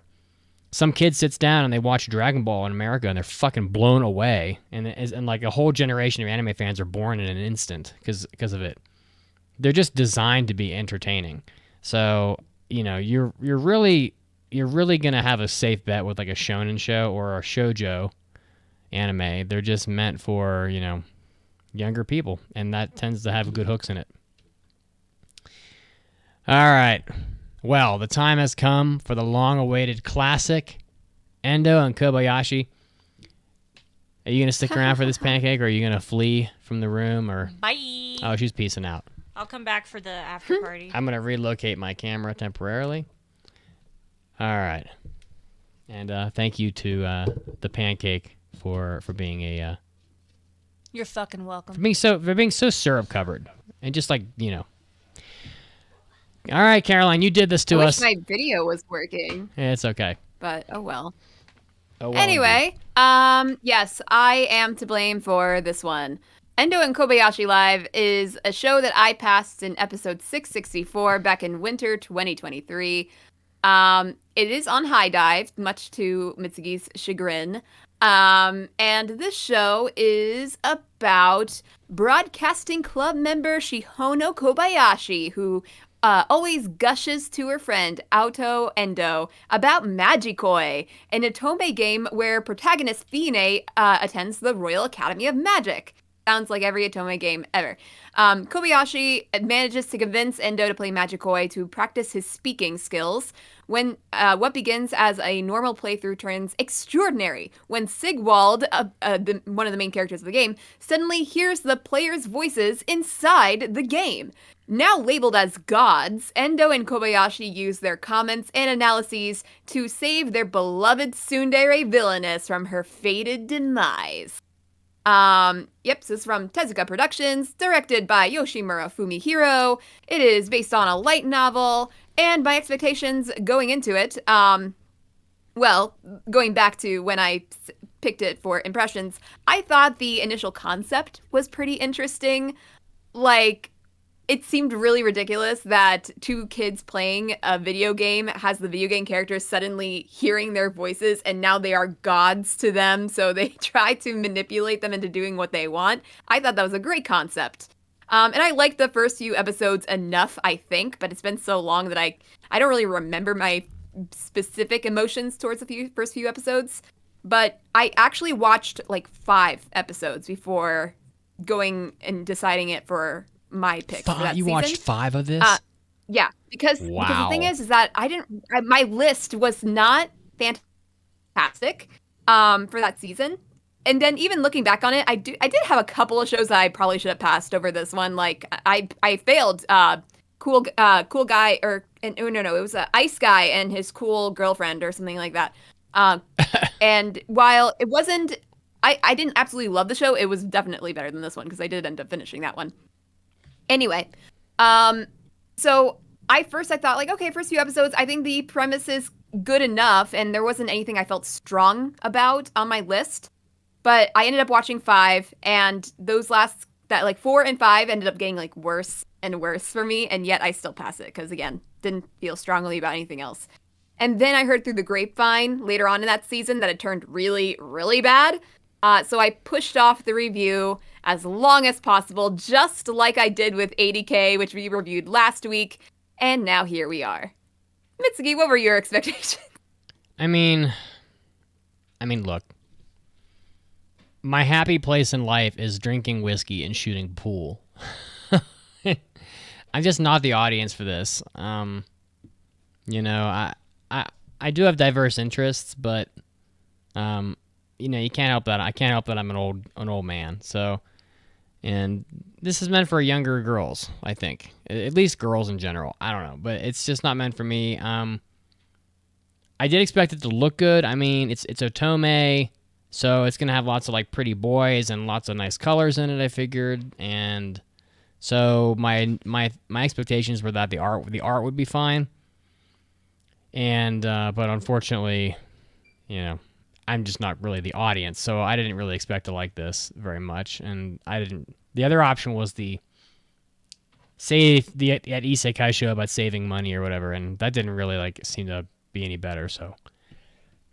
Some kid sits down and they watch Dragon Ball in America and they're fucking blown away. And like a whole generation of anime fans are born in an instant because of it. They're just designed to be entertaining. So, you're really going to have a safe bet with like a shonen show or a shoujo anime. They're just meant for, younger people, and that tends to have good hooks in it. All right. Well, the time has come for the long-awaited classic, Endo and Kobayashi. Are you going to stick around for this, Pancake, or are you going to flee from the room? Or Bye. Oh, she's peacing out. I'll come back for the after party. I'm going to relocate my camera temporarily. All right. And thank you to the Pancake for being a... You're fucking welcome. for being so syrup covered. And just like, All right, Caroline, you did this to us. I wish my video was working. Yeah, it's okay. But, oh well. Oh, well Anyway, yes, I am to blame for this one. Endo and Kobayashi Live is a show that I passed in episode 664 back in winter 2023. It is on High Dive, much to Mitsugi's chagrin. And this show is about broadcasting club member Shihono Kobayashi, who always gushes to her friend Endo about Magikoi, an otome game where protagonist Fine attends the Royal Academy of Magic. Sounds like every otome game ever. Kobayashi manages to convince Endo to play Magikoi to practice his speaking skills. When what begins as a normal playthrough turns extraordinary when Sigwald, one of the main characters of the game, suddenly hears the players' voices inside the game. Now labeled as gods, Endo and Kobayashi use their comments and analyses to save their beloved tsundere villainess from her fated demise. This is from Tezuka Productions, directed by Yoshimura Fumihiro. It is based on a light novel, and my expectations going into it, going back to when I picked it for impressions, I thought the initial concept was pretty interesting. Like, it seemed really ridiculous that two kids playing a video game has the video game characters suddenly hearing their voices and now they are gods to them, so they try to manipulate them into doing what they want. I thought that was a great concept. And I liked the first few episodes enough, I think, but it's been so long that I don't really remember my specific emotions towards the first few episodes. But I actually watched like 5 episodes before going and deciding it for my pick for that You season. watched 5 of this? Yeah, because the thing is that my list was not fantastic for that season. And then even looking back on it, I did have a couple of shows that I probably should have passed over this one. Like I failed cool guy it was an ice guy and his cool girlfriend or something like that. And while it wasn't, I didn't absolutely love the show, it was definitely better than this one because I did end up finishing that one. Anyway, so I thought like, okay, first few episodes, I think the premise is good enough, and there wasn't anything I felt strong about on my list. But I ended up watching 5, and those 4 and 5 ended up getting like worse and worse for me, and yet I still pass it because again, didn't feel strongly about anything else. And then I heard through the grapevine later on in that season that it turned really, really bad. So I pushed off the review as long as possible, just like I did with 80K, which we reviewed last week, and now here we are. Mitsugi, what were your expectations? I mean, look. My happy place in life is drinking whiskey and shooting pool. I'm just not the audience for this. I do have diverse interests, but you can't help that. I can't help that I'm an old man. So, and this is meant for younger girls, I think. At least girls in general. I don't know, but it's just not meant for me. I did expect it to look good. I mean, it's otome, so it's gonna have lots of like pretty boys and lots of nice colors in it, I figured. And so my expectations were that the art would be fine. And but unfortunately, I'm just not really the audience, so I didn't really expect to like this very much. And the other option was the isekai show about saving money or whatever, and that didn't really seem to be any better. So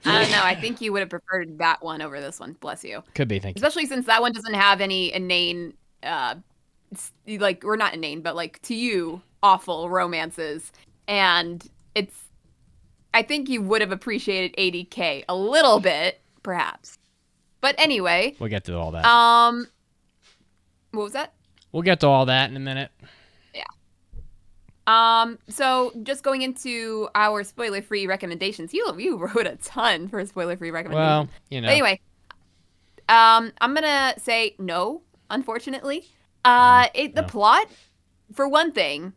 I don't know. I think you would have preferred that one over this one. Bless you. Could be. Thank you. Especially since that one doesn't have any inane, or not inane, but to you, awful romances. And I think you would have appreciated 80K a little bit, perhaps. But anyway. We'll get to all that. What was that? We'll get to all that in a minute. So just going into our spoiler-free recommendations, you wrote a ton for spoiler-free recommendations. Well, But anyway, I'm gonna say no, unfortunately. The plot, for one thing,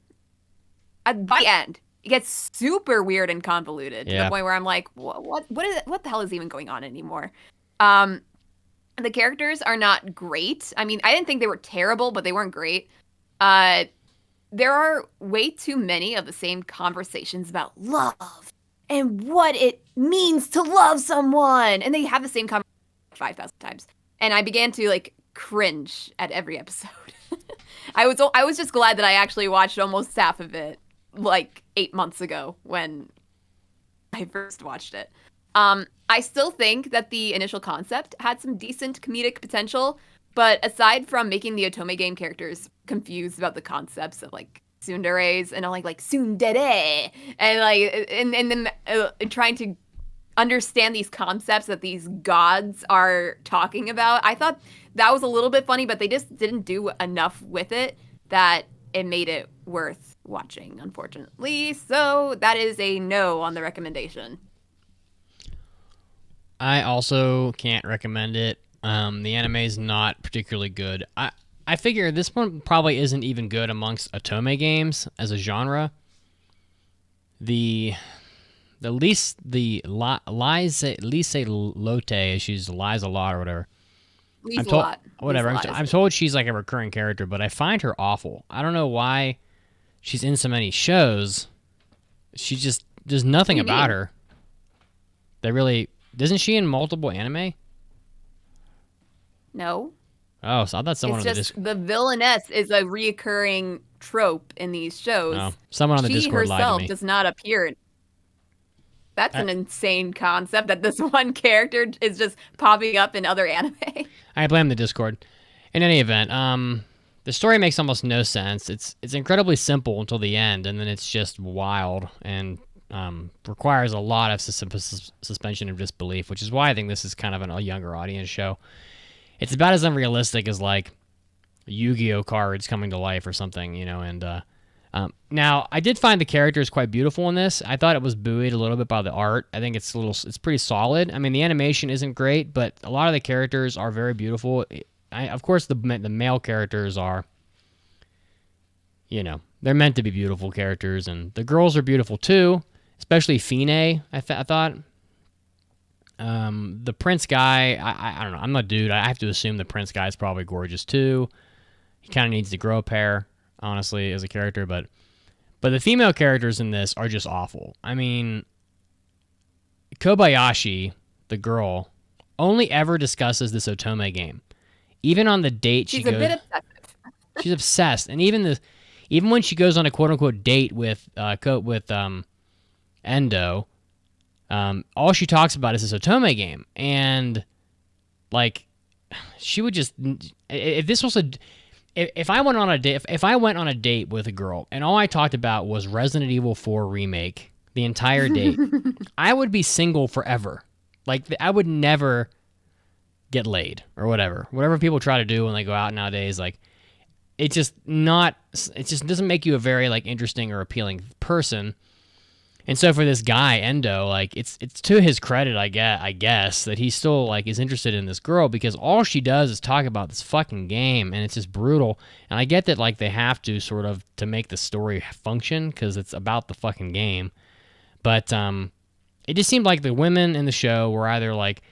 by the end, it gets super weird and convoluted to the point where I'm like, what the hell is even going on anymore? The characters are not great. I mean, I didn't think they were terrible, but they weren't great. There are way too many of the same conversations about love and what it means to love someone. And they have the same conversation 5,000 times. And I began to cringe at every episode. I was just glad that I actually watched almost half of it 8 months ago when I first watched it. I still think that the initial concept had some decent comedic potential, but aside from making the Otome game characters confused about the concepts of like tsunderes and like tsundere and like and then trying to understand these concepts that these gods are talking about, I thought that was a little bit funny, but they just didn't do enough with it that it made it worth watching, unfortunately. So that is a no on the recommendation. I also can't recommend it. The anime is not particularly good. I figure this one probably isn't even good amongst Otome games as a genre. The Lise Lotte, she's lies a lot or whatever. Leaves a lot. Whatever. I'm told she's like a recurring character, but I find her awful. I don't know why she's in so many shows. There's nothing about her that really. Isn't she in multiple anime? No. Oh, so I thought someone it's on the just the villainess is a reoccurring trope in these shows. Oh, someone on the Discord lied to me. She herself does not appear. That's an insane concept that this one character is just popping up in other anime. I blame the Discord. In any event, the story makes almost no sense. It's incredibly simple until the end, and then it's just wild and requires a lot of suspension of disbelief, which is why I think this is kind of a younger audience show. It's about as unrealistic as like Yu-Gi-Oh cards coming to life or something, and now I did find the characters quite beautiful in this. I thought it was buoyed a little bit by the art. I think it's pretty solid. I mean, the animation isn't great, but a lot of the characters are very beautiful. Of course, the male characters are, they're meant to be beautiful characters, and the girls are beautiful too, especially Fine, I thought. The prince guy, I don't know. I'm not a dude. I have to assume the prince guy is probably gorgeous too. He kind of needs to grow a pair, honestly, as a character, but the female characters in this are just awful. I mean, Kobayashi, the girl, only ever discusses this Otome game. Even on the date, she's a bit obsessive. She's obsessed, and even when she goes on a quote unquote date with Endo, all she talks about is this Otome game, and like she would just if I went on a date with a girl and all I talked about was Resident Evil 4 remake the entire date, I would be single forever. Like I would never get laid or whatever people try to do when they go out nowadays. Like it just doesn't make you a very like interesting or appealing person. And so for this guy Endo, like it's to his credit, I guess, that he still like is interested in this girl, because all she does is talk about this fucking game, and it's just brutal. And I get that like they have to sort of to make the story function because it's about the fucking game, but it just seemed like the women in the show were either like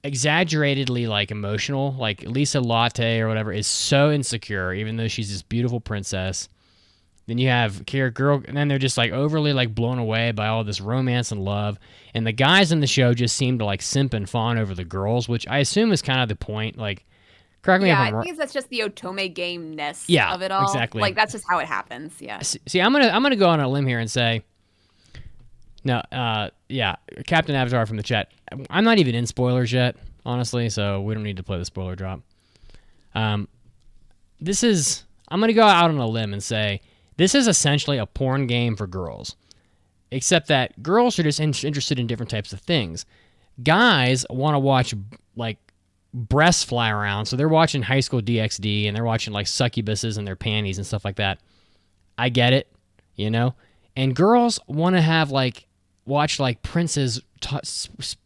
exaggeratedly like emotional, like Lisa Latte or whatever is so insecure, even though she's this beautiful princess. Then you have Kira girl, and then they're just like overly like blown away by all this romance and love. And the guys in the show just seem to like simp and fawn over the girls, which I assume is kind of the point. Like, correct me if I'm wrong. I think that's just the Otome game-ness of it all. Exactly. Like that's just how it happens. Yeah. See, I'm gonna go on a limb here and say, no, Captain Avatar from the chat. I'm not even in spoilers yet, honestly, so we don't need to play the spoiler drop. I'm gonna go out on a limb and say, this is essentially a porn game for girls, except that girls are just interested in different types of things. Guys want to watch, like, breasts fly around, so they're watching High School DxD, and they're watching, like, succubuses in their panties and stuff like that. I get it, And girls want to have, like, watch, like, princes,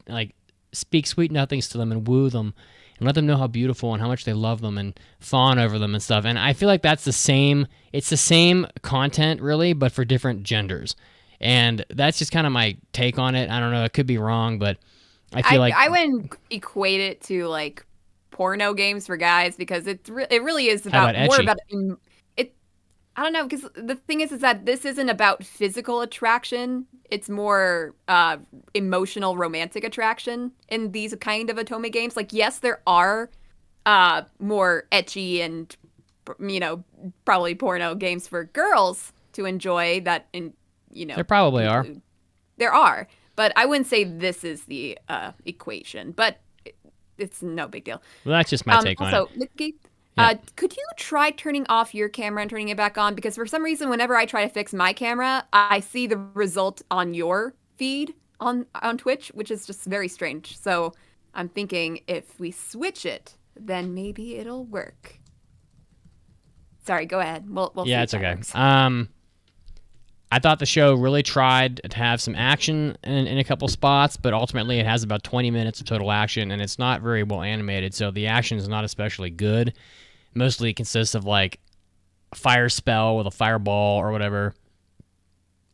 like, speak sweet nothings to them and woo them, and let them know how beautiful and how much they love them and fawn over them and stuff. And I feel like it's the same content, really, but for different genders. And that's just kind of my take on it. I don't know, it could be wrong, but I feel like... I wouldn't equate it to, like, porno games for guys, because it really is about more about... I don't know, because the thing is that this isn't about physical attraction. It's more emotional, romantic attraction in these kind of Otome games. Like, yes, there are more ecchi and, probably porno games for girls to enjoy that There probably are. There are, but I wouldn't say this is the equation. But it's no big deal. Well, that's just my take on it. Also, Nicky, could you try turning off your camera and turning it back on? Because for some reason, whenever I try to fix my camera, I see the result on your feed on Twitch, which is just very strange. So I'm thinking if we switch it, then maybe it'll work. Sorry, go ahead. We'll see yeah, if it's that okay. works. I thought the show really tried to have some action in a couple spots, but ultimately it has about 20 minutes of total action, and it's not very well animated, so the action is not especially good. Mostly it consists of, like, a fire spell with a fireball or whatever.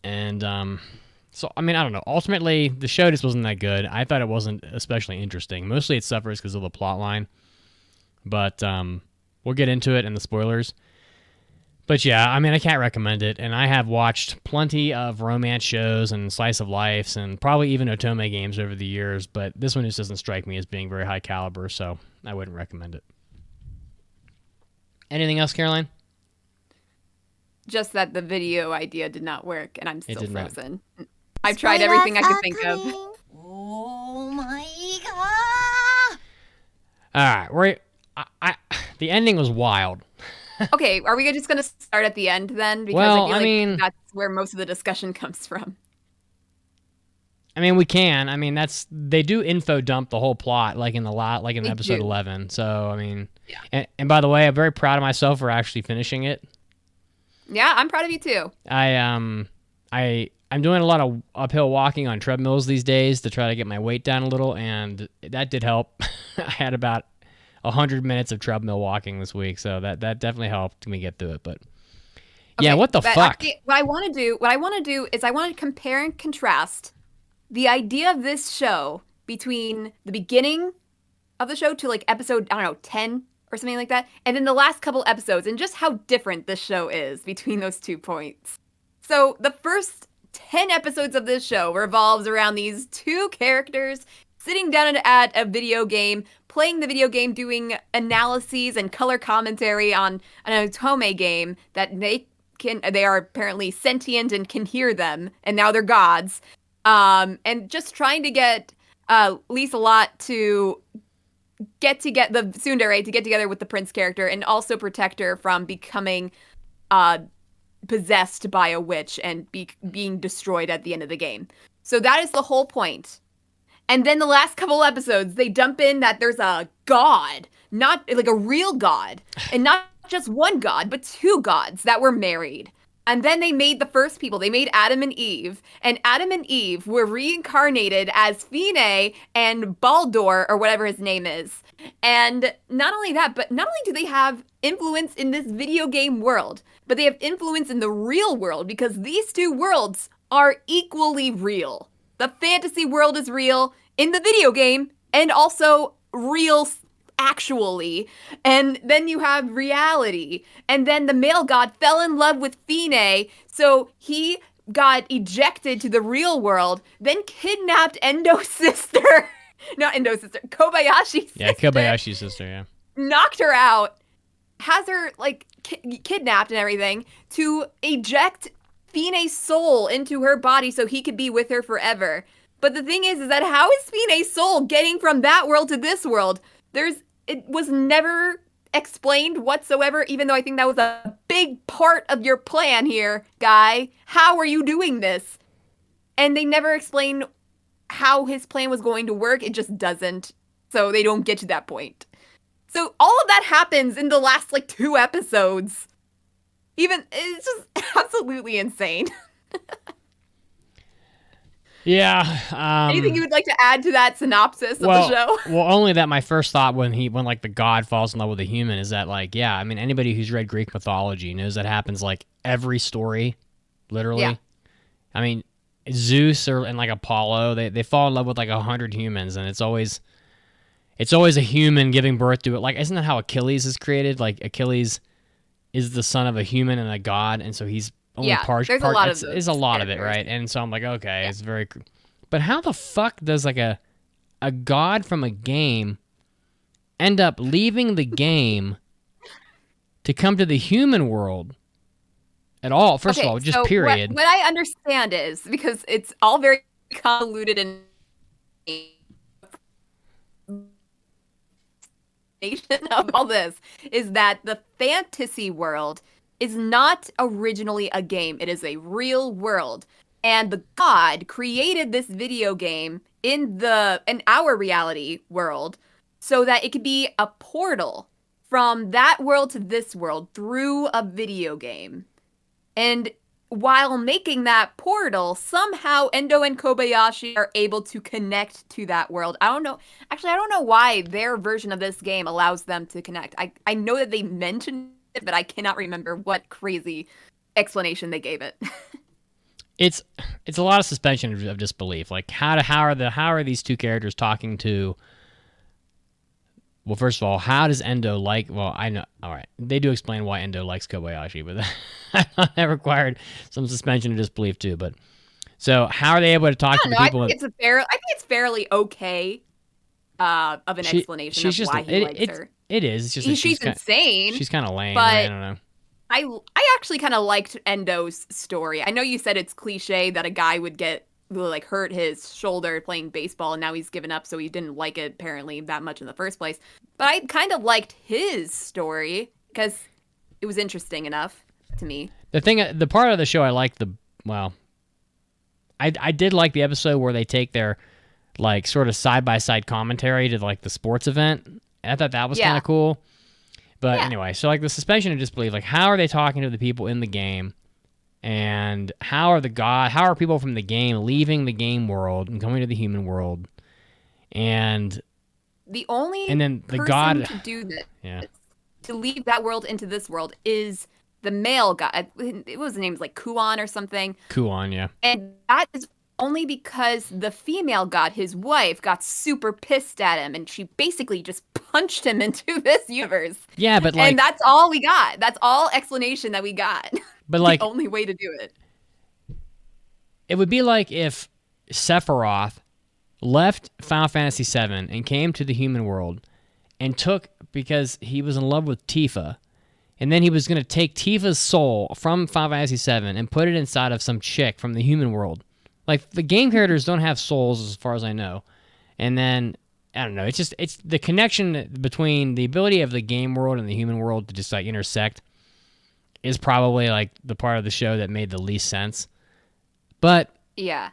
And, so, I mean, I don't know. Ultimately, the show just wasn't that good. I thought it wasn't especially interesting. Mostly it suffers because of the plot line. But, we'll get into it in the spoilers. But yeah, I mean, I can't recommend it, and I have watched plenty of romance shows and slice of lifes and probably even Otome games over the years, but this one just doesn't strike me as being very high caliber, so I wouldn't recommend it. Anything else, Caroline? Just that the video idea did not work, and I'm still did not. frozen. I've tried everything I could think of. Oh my god! All right, the ending was wild. Okay, are we just going to start at the end then? Because Well, I feel I like mean- that's where most of the discussion comes from. I mean, we can. I mean, they do info dump the whole plot, like in They episode do. 11. So, I mean, Yeah. and by the way, I'm very proud of myself for actually finishing it. Yeah, I'm proud of you too. I'm doing a lot of uphill walking on treadmills these days to try to get my weight down a little, and that did help. I had about 100 minutes of treadmill walking this week, so that definitely helped me get through it. But yeah, Okay, what the but fuck? actually, what I want to do is I want to compare and contrast the idea of this show between the beginning of the show to like episode, I don't know, 10 or something like that, and then the last couple episodes, and just how different the show is between those 2 points. So the first 10 episodes of this show revolves around these 2 characters sitting down at a video game, playing the video game, doing analyses and color commentary on an Otome game that they are apparently sentient and can hear them, and now they're gods. And just trying to get Lisa-Lot to get the tsundere to get together with the prince character and also protect her from becoming possessed by a witch and being destroyed at the end of the game. So that is the whole point. And then the last couple episodes, they dump in that there's a god, not like a real god, and not just one god, but 2 gods that were married. And then they made the first people. They made Adam and Eve. And Adam and Eve were reincarnated as Fine and Baldur, or whatever his name is. And not only that, but not only do they have influence in this video game world, but they have influence in the real world, because these 2 worlds are equally real. The fantasy world is real in the video game, and also real actually. And then you have reality. And then the male god fell in love with Fine, so he got ejected to the real world, then kidnapped Endo's sister. Not Endo's sister, Kobayashi's sister. Yeah, Kobayashi's sister, yeah. Knocked her out, has her, like, kidnapped and everything, to eject Fine's soul into her body so he could be with her forever. But the thing is that how is Fine's soul getting from that world to this world? It was never explained whatsoever, even though I think that was a big part of your plan here, guy. How are you doing this? And they never explain how his plan was going to work. It just doesn't. So they don't get to that point. So all of that happens in the last, like, 2 episodes. It's just absolutely insane. Yeah. Anything you would like to add to that synopsis of the show? Well, only that my first thought when like the god falls in love with a human is that, like, yeah, I mean, anybody who's read Greek mythology knows that happens like every story, literally. Yeah. I mean, Zeus and like Apollo, they fall in love with like 100 humans, and it's always a human giving birth to it. Like, isn't that how Achilles is created? Like, Achilles is the son of a human and a god, and so he's only there's a lot of those is a lot of it, characters. right? And so I'm like, okay, it's very. But how the fuck does like a god from a game end up leaving the game to come to the human world at all. First of Okay, all, just so period. What I understand is, because it's all very convoluted and of all this, is that the fantasy world is not originally a game. It is a real world. And the god created this video game in our reality world so that it could be a portal from that world to this world through a video game. And while making that portal, somehow Endo and Kobayashi are able to connect to that world. I don't know. Actually, I don't know why their version of this game allows them to connect. I know that they mentioned it, but I cannot remember what crazy explanation they gave it. It's a lot of suspension of disbelief. Like how are these two characters talking to? Well, first of all, how does Endo like? Well, I know. All right, they do explain why Endo likes Kobayashi, but that required some suspension of disbelief too. But so, how are they able to talk to the people? I think it's fairly okay of an explanation of why he likes her. It is. It's just that she's insane. She's kind of lame. But I don't know. I actually kind of liked Endo's story. I know you said it's cliche that a guy would get like hurt his shoulder playing baseball and now he's given up, so he didn't like it apparently that much in the first place. But I kind of liked his story because it was interesting enough to me. The part of the show I liked I did like the episode where they take their like sort of side-by-side commentary to like the sports event. I thought that was kind of cool. But anyway, so like the suspension of disbelief, like how are they talking to the people in the game? And how are people from the game leaving the game world and coming to the human world? And the only then the person god to do this, to leave that world into this world, is the male god. It was named like Kuon or something. Kuon, yeah. And that is only because the female god, his wife, got super pissed at him, and she basically just punched him into this universe. Yeah, but like, and that's all we got. That's all explanation that we got. But like, the only way to do it. It would be like if Sephiroth left Final Fantasy VII and came to the human world and because he was in love with Tifa, and then he was going to take Tifa's soul from Final Fantasy VII and put it inside of some chick from the human world. Like, the game characters don't have souls as far as I know. And then, I don't know, it's the connection between the ability of the game world and the human world to just like intersect is probably like the part of the show that made the least sense. But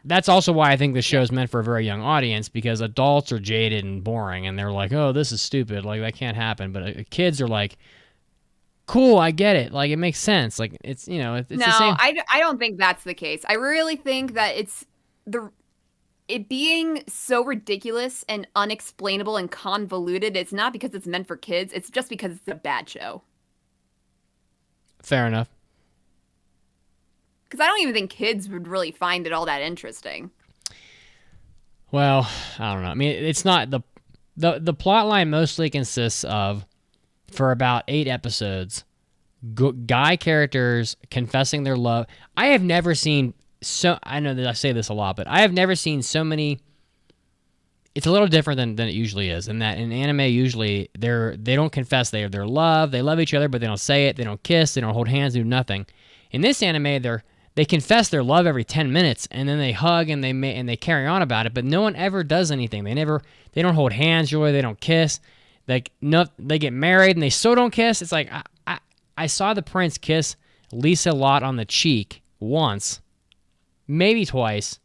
that's also why I think the show is meant for a very young audience, because adults are jaded and boring and they're like, oh, this is stupid, like that can't happen. But kids are like, cool, I get it, like it makes sense, like it's, you know, it's the same. I don't think that's the case. I really think that it being so ridiculous and unexplainable and convoluted, it's not because it's meant for kids, it's just because it's a bad show. Fair enough. Because I don't even think kids would really find it all that interesting. Well, I don't know. I mean, it's not the plot line mostly consists of, for about 8 episodes, guy characters confessing their love. I have never seen I know that I say this a lot, but I have never seen so many. It's a little different than it usually is, in that in anime usually they don't confess their love. They love each other, but they don't say it. They don't kiss. They don't hold hands. They do nothing. In this anime, they confess their love every 10 minutes, and then they hug and they carry on about it. But no one ever does anything. They don't hold hands usually. They don't kiss. Like no, they get married and they still don't kiss. It's like I saw the prince kiss Lisa Lot on the cheek once, maybe twice.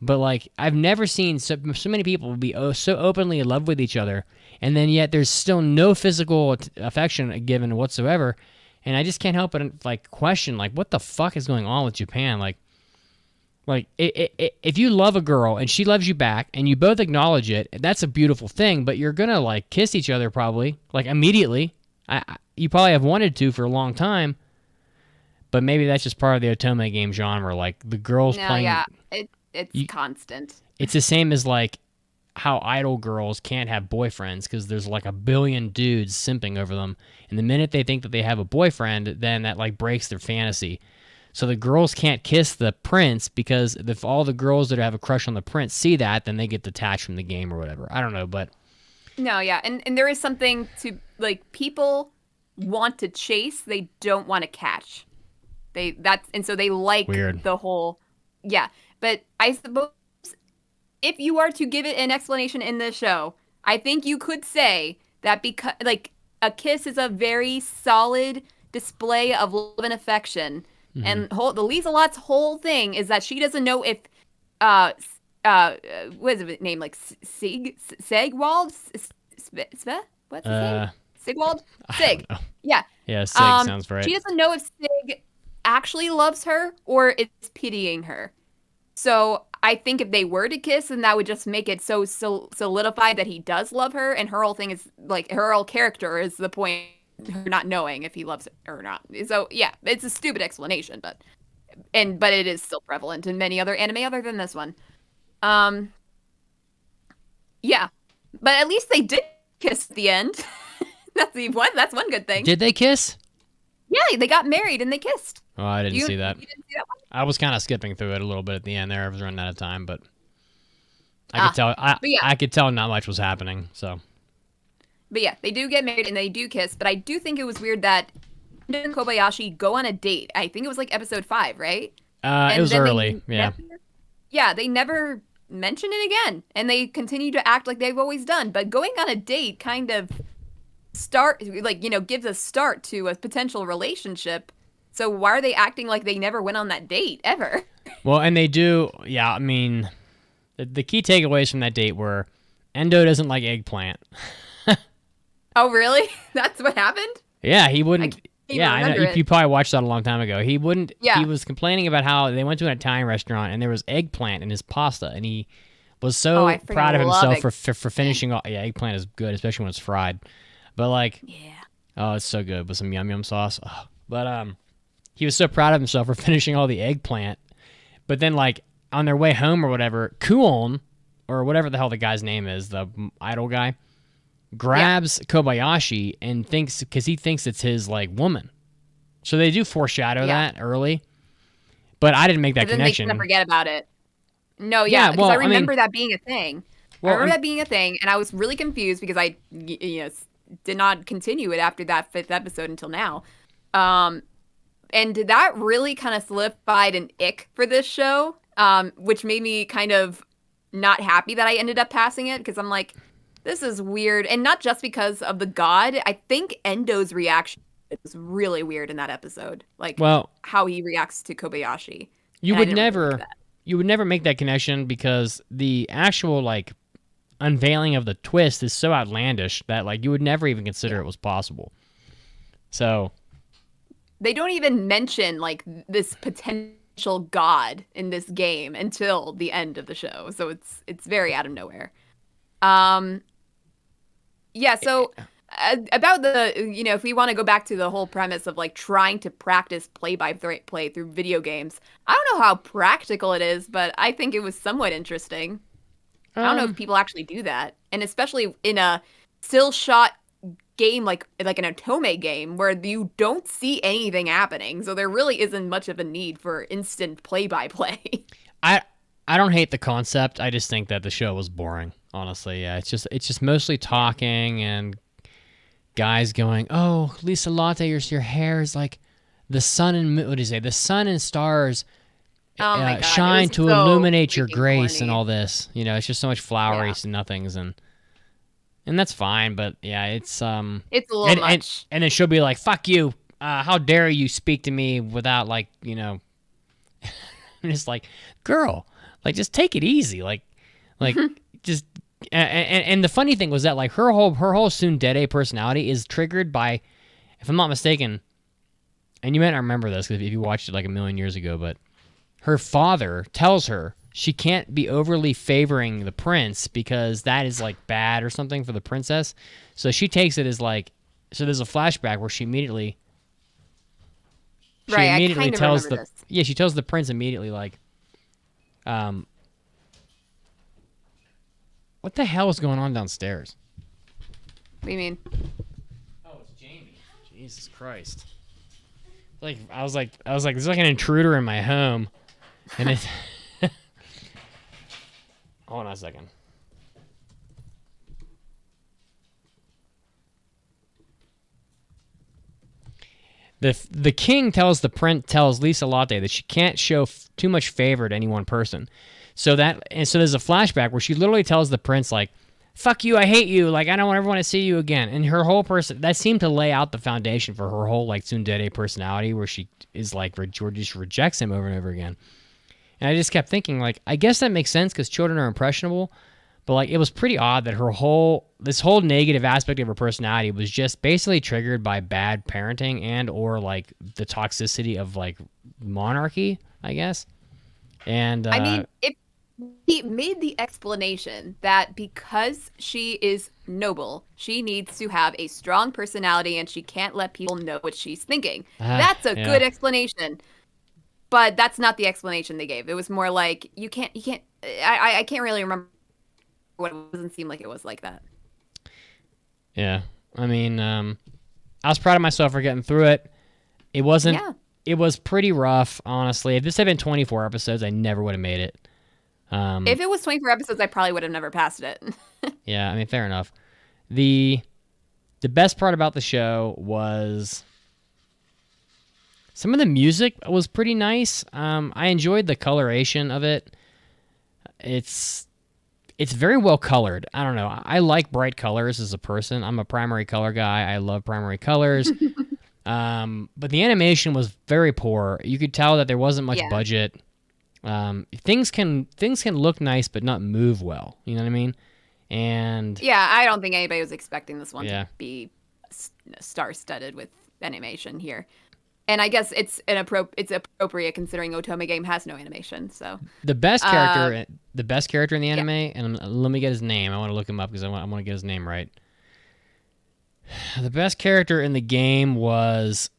But, like, I've never seen so many people be so openly in love with each other, and then yet there's still no physical affection given whatsoever, and I just can't help but, like, question, like, what the fuck is going on with Japan? Like if you love a girl and she loves you back, and you both acknowledge it, that's a beautiful thing, but you're gonna, like, kiss each other probably, like, immediately. You probably have wanted to for a long time, but maybe that's just part of the otome game genre, like, the girls playing... Yeah, it's constant. It's the same as like how idol girls can't have boyfriends because there's like a billion dudes simping over them. And the minute they think that they have a boyfriend, then that like breaks their fantasy. So the girls can't kiss the prince because if all the girls that have a crush on the prince see that, then they get detached from the game or whatever. I don't know, but... No, yeah. And there is something to, like, people want to chase, they don't want to catch. So they like Weird. the whole, yeah. But I suppose if you are to give it an explanation in this show, I think you could say that because like a kiss is a very solid display of love and affection, and the Lieselot's whole thing is that she doesn't know if what is it name like Segwald what's his name? Sigwald? Sig. Yeah. Yeah, Sig sounds right. She doesn't know if Sig actually loves her or is pitying her. So I think if they were to kiss, then that would just make it so solidified that he does love her, and her whole thing is like her whole character is the point, her not knowing if he loves her or not. So yeah, it's a stupid explanation, but it is still prevalent in many other anime other than this one. Yeah, but at least they did kiss at the end. That's one good thing. Did they kiss? Yeah, they got married and they kissed. Oh, I didn't see that. You didn't see that one? I was kind of skipping through it a little bit at the end there. I was running out of time, but I could tell. I could tell not much was happening. So, but yeah, they do get married and they do kiss. But I do think it was weird that Endo and Kobayashi go on a date. I think it was like episode 5, right? It was early. Yeah, they never mention it again, and they continue to act like they've always done. But going on a date kind of gives a start to a potential relationship. So why are they acting like they never went on that date ever? Well, and they do. Yeah, I mean, the key takeaways from that date were Endo doesn't like eggplant. Oh, really? That's what happened? Yeah, he wouldn't. Yeah, I know. It. You probably watched that a long time ago. He wouldn't. Yeah. He was complaining about how they went to an Italian restaurant and there was eggplant in his pasta, and he was so proud of himself for finishing off. Yeah, eggplant is good, especially when it's fried. But like, oh, it's so good with some yum yum sauce. Oh. But he was so proud of himself for finishing all the eggplant. But then like on their way home or whatever, Kuon, or whatever the hell the guy's name is, the idol guy, grabs Kobayashi and because he thinks it's his like woman. So they do foreshadow that early. But I didn't make that connection. They kind of forget about it. No, because I remember that being a thing. I remember that being a thing, and I was really confused because I did not continue it after that 5th episode until now. And that really kind of solidified an ick for this show, which made me kind of not happy that I ended up passing it, because I'm like, this is weird. And not just because of the god. I think Endo's reaction was really weird in that episode. Like, how he reacts to Kobayashi. You would never make that connection, because the actual like unveiling of the twist is so outlandish that like you would never even consider it was possible. So they don't even mention like this potential god in this game until the end of the show. So it's very out of nowhere. So about the, if we want to go back to the whole premise of like trying to practice play-by-play through video games, I don't know how practical it is, but I think it was somewhat interesting. I don't know if people actually do that, and especially in a still shot game like an Otome game where you don't see anything happening, so there really isn't much of a need for instant play-by-play. I don't hate the concept. I just think that the show was boring, honestly. Yeah, it's just mostly talking and guys going, "Oh, Lisa Latte, your hair is like the sun and what do you say? The sun and stars shine to illuminate your grace," corny. And all this. It's just so much flowery nothings, and that's fine. But yeah, it's a little much. And then she'll be like, "Fuck you! How dare you speak to me without like And it's like, girl, like just take it easy, like just. And the funny thing was that like her whole tsundere personality is triggered by, if I'm not mistaken, and you might not remember this because if you watched it like a million years ago, but her father tells her she can't be overly favoring the prince because that is like bad or something for the princess. So she takes it as like, so there's a flashback where she immediately tells she tells the prince immediately like, what the hell is going on downstairs? What do you mean? Oh, it's Jamie. Jesus Christ. I was like, there's like an intruder in my home. And it's hold on a second. the king tells Lisa Latte that she can't show too much favor to any one person. So there's a flashback where she literally tells the prince, like, fuck you, I hate you, like, I don't ever want to see you again. And her whole that seemed to lay out the foundation for her whole, like, tsundere personality, where she is, like, just rejects him over and over again. And I just kept thinking, like, I guess that makes sense because children are impressionable, but, like, it was pretty odd that this whole negative aspect of her personality was just basically triggered by bad parenting and or, like, the toxicity of, like, monarchy, I guess. And I mean, if he made the explanation that because she is noble, she needs to have a strong personality and she can't let people know what she's thinking. That's a good explanation. But that's not the explanation they gave. It was more like, I can't really remember what it doesn't seem like it was like that. Yeah. I mean, I was proud of myself for getting through it. It wasn't, it was pretty rough, honestly. If this had been 24 episodes, I never would have made it. If it was 24 episodes, I probably would have never passed it. Yeah, I mean, fair enough. The best part about the show was some of the music was pretty nice. I enjoyed the coloration of it. It's very well colored. I don't know. I like bright colors as a person. I'm a primary color guy. I love primary colors. But the animation was very poor. You could tell that there wasn't much budget. Things can look nice but not move well. You know what I mean? And yeah, I don't think anybody was expecting this one to be star-studded with animation here. And I guess it's appropriate considering Otome game has no animation. So the best character in the anime, and let me get his name. I want to look him up because I want to get his name right. The best character in the game was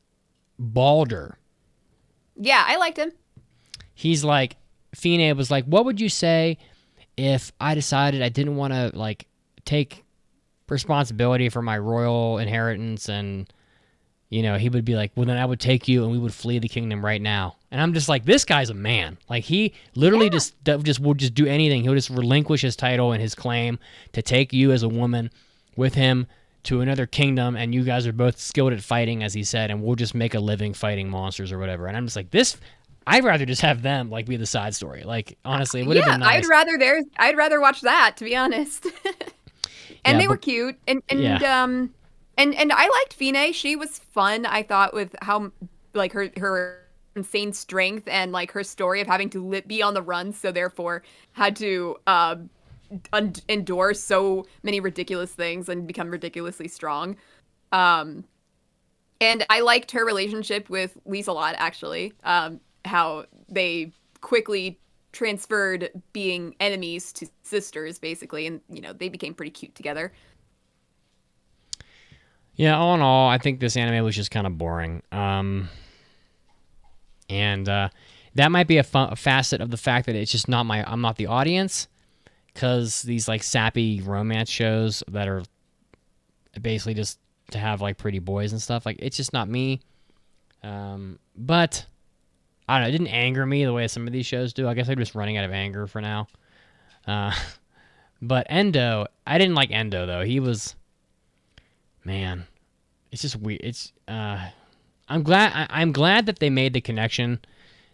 Balder. Yeah, I liked him. He's like, Fine was like, what would you say if I decided I didn't want to, like, take responsibility for my royal inheritance? And, you know, he would be like, well, then I would take you and we would flee the kingdom right now. And I'm just like, this guy's a man. Like, he literally just will just do anything. He'll just relinquish his title and his claim to take you as a woman with him to another kingdom, and you guys are both skilled at fighting, as he said, and we'll just make a living fighting monsters or whatever. And I'm just like, I'd rather just have them, like, be the side story. Like, honestly, it would have been nice. I'd rather watch that, to be honest. And they were cute, and I liked Fine. She was fun, I thought, with how, like, her insane strength and, like, her story of having to be on the run, so therefore had to endure so many ridiculous things and become ridiculously strong. And I liked her relationship with Lisa a lot, actually. How they quickly transferred being enemies to sisters, basically, and, you know, they became pretty cute together. Yeah, all in all, I think this anime was just kind of boring. And that might be a facet of the fact that it's just not I'm not the audience, because these, like, sappy romance shows that are basically just to have, like, pretty boys and stuff, like, it's just not me. But I don't know, it didn't anger me the way some of these shows do. I guess I'm just running out of anger for now. But Endo, I didn't like Endo, though. He was, man, it's just weird. It's I'm glad that they made the connection,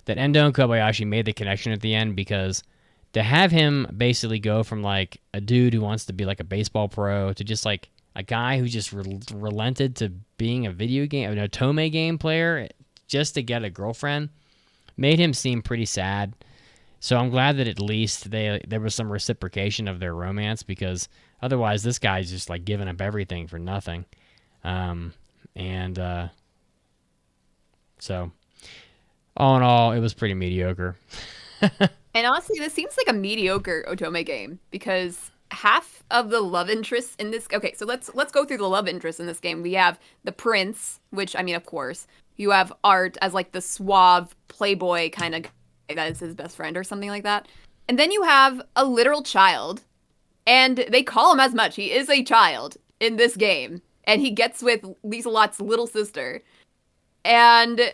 that Endo and Kobayashi made the connection at the end, because to have him basically go from, like, a dude who wants to be, like, a baseball pro to just, like, a guy who just relented to being a video game, an Otome game player just to get a girlfriend, made him seem pretty sad. So I'm glad that at least there was some reciprocation of their romance, because otherwise this guy's just, like, giving up everything for nothing. So all in all, it was pretty mediocre. And honestly, this seems like a mediocre Otome game, because half of the love interests in this... Okay, so let's go through the love interests in this game. We have the prince, which, I mean, of course. You have Art as, like, the suave playboy kind of guy that is his best friend or something like that. And then you have a literal child, and they call him as much. He is a child in this game, and he gets with Lisa Lot's little sister. And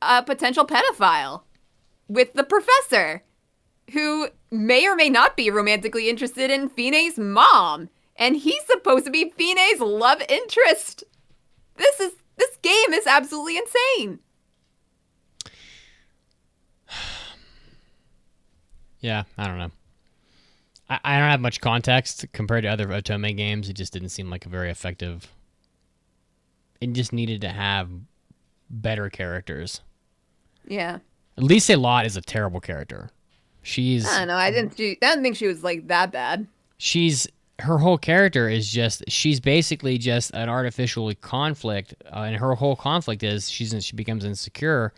a potential pedophile with the professor, who may or may not be romantically interested in Fine's mom. And he's supposed to be Fine's love interest. This This game is absolutely insane. Yeah, I don't know. I don't have much context compared to other Otome games. It just didn't seem like a very effective. It just needed to have better characters. Yeah. Lisa Lot is a terrible character. She's. I don't know. I didn't think she was like that bad. Her whole character is just. She's basically just an artificial conflict, and her whole conflict is she becomes insecure,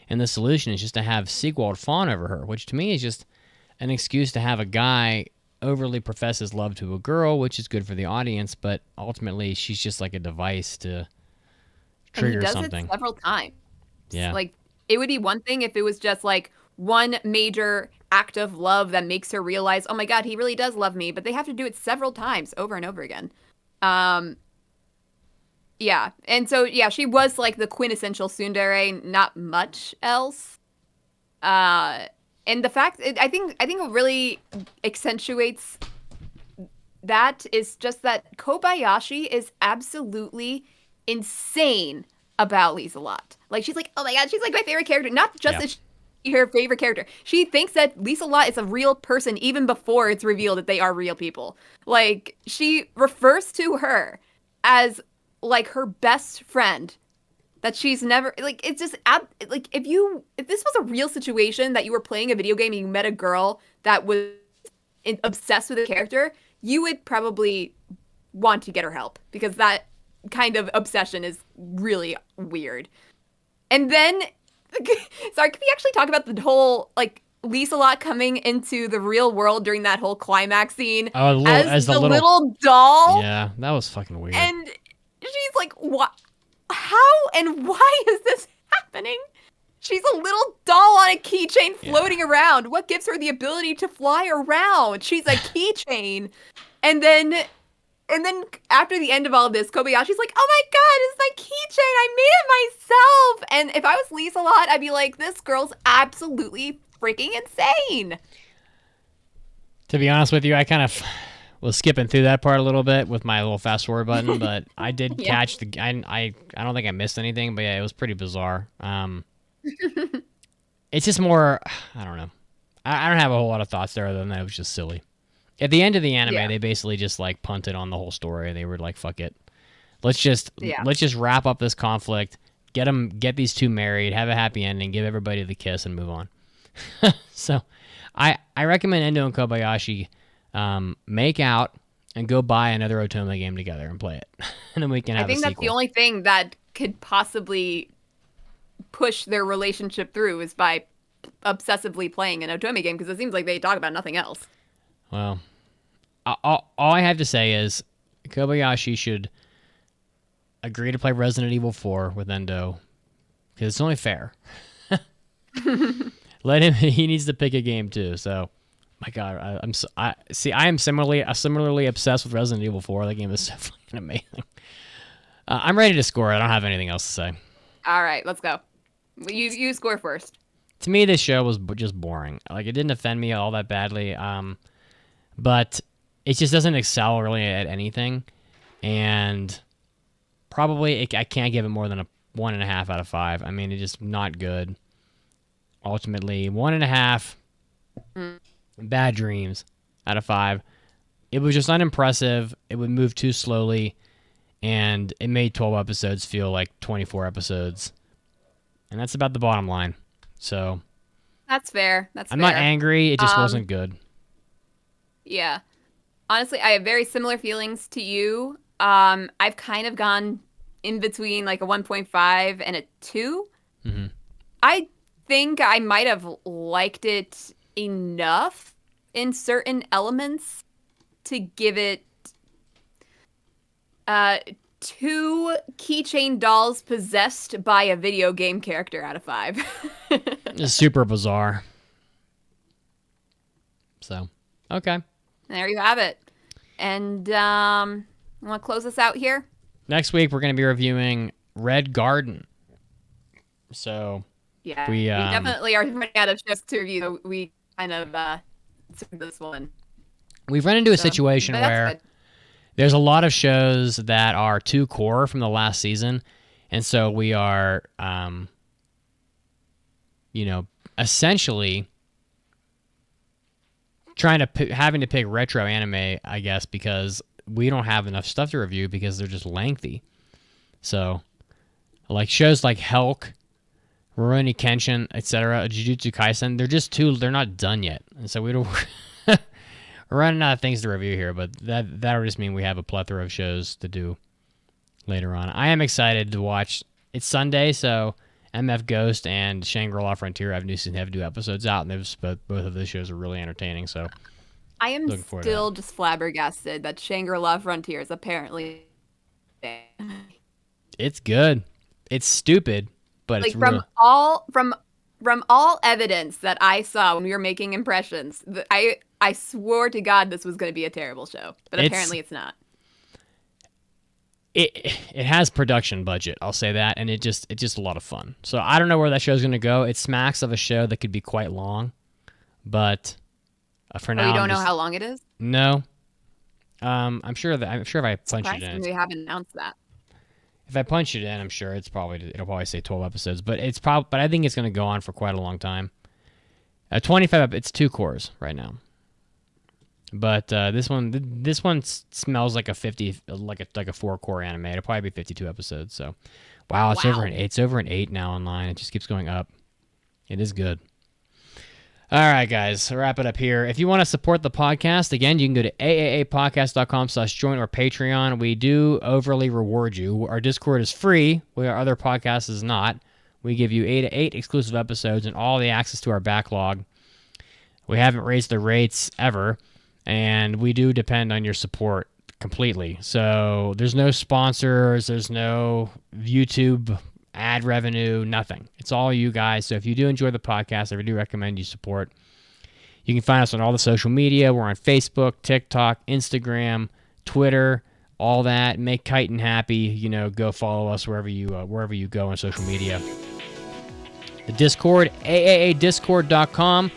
and the solution is just to have Sigwald fawn over her, which to me is just an excuse to have a guy overly profess his love to a girl, which is good for the audience, but ultimately she's just like a device to trigger and he does something. It several times. Yeah. Like, it would be one thing if it was just like one major act of love that makes her realize, oh my god, he really does love me, but they have to do it several times over and over again. Yeah. And so, yeah, she was like the quintessential tsundere, not much else. And the fact, I think what really accentuates that is just that Kobayashi is absolutely insane about Lisa Lot. Like, she's like, oh my god, she's like my favorite character. Not just that she's her favorite character. She thinks that Lisa Lot is a real person even before it's revealed that they are real people. Like, she refers to her as like her best friend. That she's never, like, it's just, like, if this was a real situation that you were playing a video game and you met a girl that was obsessed with a character, you would probably want to get her help because that kind of obsession is really weird. And then, sorry, can we actually talk about the whole, like, Lisa Lot coming into the real world during that whole climax scene as the little doll? Yeah, that was fucking weird. And she's like, what? How and why is this happening? She's a little doll on a keychain floating around. What gives her the ability to fly around? She's a keychain. And then after the end of all of this, Kobayashi's like, oh my god, it's my keychain. I made it myself. And if I was Lisa Lot, I'd be like, this girl's absolutely freaking insane. To be honest with you, I kind of was skipping through that part a little bit with my little fast forward button, but I did catch the. I don't think I missed anything, but yeah, it was pretty bizarre. It's just more. I don't know. I don't have a whole lot of thoughts there other than that it was just silly. At the end of the anime, they basically just like punted on the whole story. They were like, "Fuck it, let's just wrap up this conflict, get these two married, have a happy ending, give everybody the kiss, and move on." So, I recommend Endo and Kobayashi. Make out and go buy another Otome game together and play it. And then we can have a sequel. I think that's the only thing that could possibly push their relationship through is by obsessively playing an Otome game, because it seems like they talk about nothing else. Well, all I have to say is Kobayashi should agree to play Resident Evil 4 with Endo, because it's only fair. Let him. He needs to pick a game too, so... My God, I am similarly obsessed with Resident Evil 4. That game is so fucking amazing. I'm ready to score. I don't have anything else to say. All right, let's go. You score first. To me, this show was just boring. Like, it didn't offend me all that badly, but it just doesn't excel really at anything. And probably I can't give it more than a 1.5 out of 5. I mean, it's just not good. Ultimately, 1.5. Bad dreams out of 5. It was just unimpressive. It would move too slowly, and it made 12 episodes feel like 24 episodes. And that's about the bottom line. So that's fair. I'm not angry. It just wasn't good. Yeah. Honestly, I have very similar feelings to you. I've kind of gone in between like a 1.5 and a 2. Mm-hmm. I think I might have liked it enough in certain elements to give it 2 keychain dolls possessed by a video game character out of 5. It's super bizarre. So, okay. There you have it. And I want to close this out here. Next week, we're going to be reviewing Red Garden. So, yeah, we definitely are running out of shows to review. We kind of took this one. We've run into a situation where there's a lot of shows that are too core from the last season, And so we are, essentially having to pick retro anime, I guess, because we don't have enough stuff to review because they're just lengthy. So, like shows like Helk, Rurouni Kenshin, etc., Jujutsu Kaisen, they're not done yet. And so we're running out of things to review here, but that'll just mean we have a plethora of shows to do later on. I am excited to watch. It's Sunday, so MF Ghost and Shangri-La Frontier have new episodes out, and both of those shows are really entertaining. So I am still just flabbergasted that Shangri-La Frontier is apparently. It's good. It's stupid, but like it's from all evidence that I saw when we were making impressions, I swore to God this was going to be a terrible show, but apparently it's not. It has production budget, I'll say that, and it's just a lot of fun. So I don't know where that show's going to go. It smacks of a show that could be quite long, but for now, you don't know how long it is? No. I'm sure if I punch it in, we haven't announced that. If I punch it in, I'm sure it'll probably say 12 episodes, but I think it's going to go on for quite a long time. 25, it's 2 cores right now. But this one smells like a 4-core anime. It'll probably be 52 episodes. So, wow, it's over an 8 now online. It just keeps going up. It is good. All right, guys, wrap it up here. If you want to support the podcast, again, you can go to aapodcast.com/join or Patreon. We do overly reward you. Our Discord is free, where our other podcast is not. We give you 8 exclusive episodes and all the access to our backlog. We haven't raised the rates ever, and we do depend on your support completely. So there's no sponsors, there's no YouTube ad revenue, nothing. It's all you guys. So if you do enjoy the podcast, I do recommend you support. You can find us on all the social media. We're on Facebook, TikTok, Instagram, Twitter, all that. Make Chitin happy. Go follow us wherever you go on social media. The Discord, AAADiscord.com.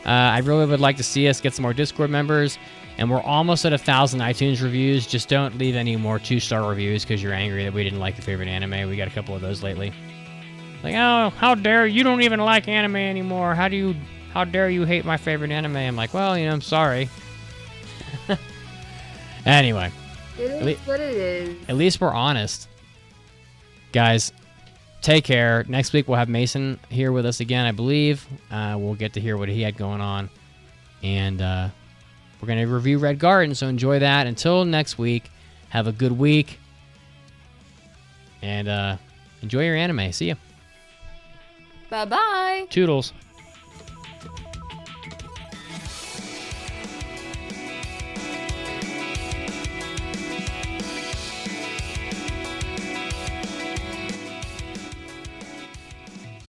I really would like to see us get some more Discord members. And we're almost at 1,000 iTunes reviews. Just don't leave any more 2-star reviews because you're angry that we didn't like your favorite anime. We got a couple of those lately. Like, oh, how dare you don't even like anime anymore. How dare you hate my favorite anime? I'm like, well, I'm sorry. Anyway. It is what it is. At least we're honest. Guys, take care. Next week we'll have Mason here with us again, I believe. We'll get to hear what he had going on. And we're going to review Red Garden, so enjoy that. Until next week, have a good week. And enjoy your anime. See ya. Bye-bye. Toodles.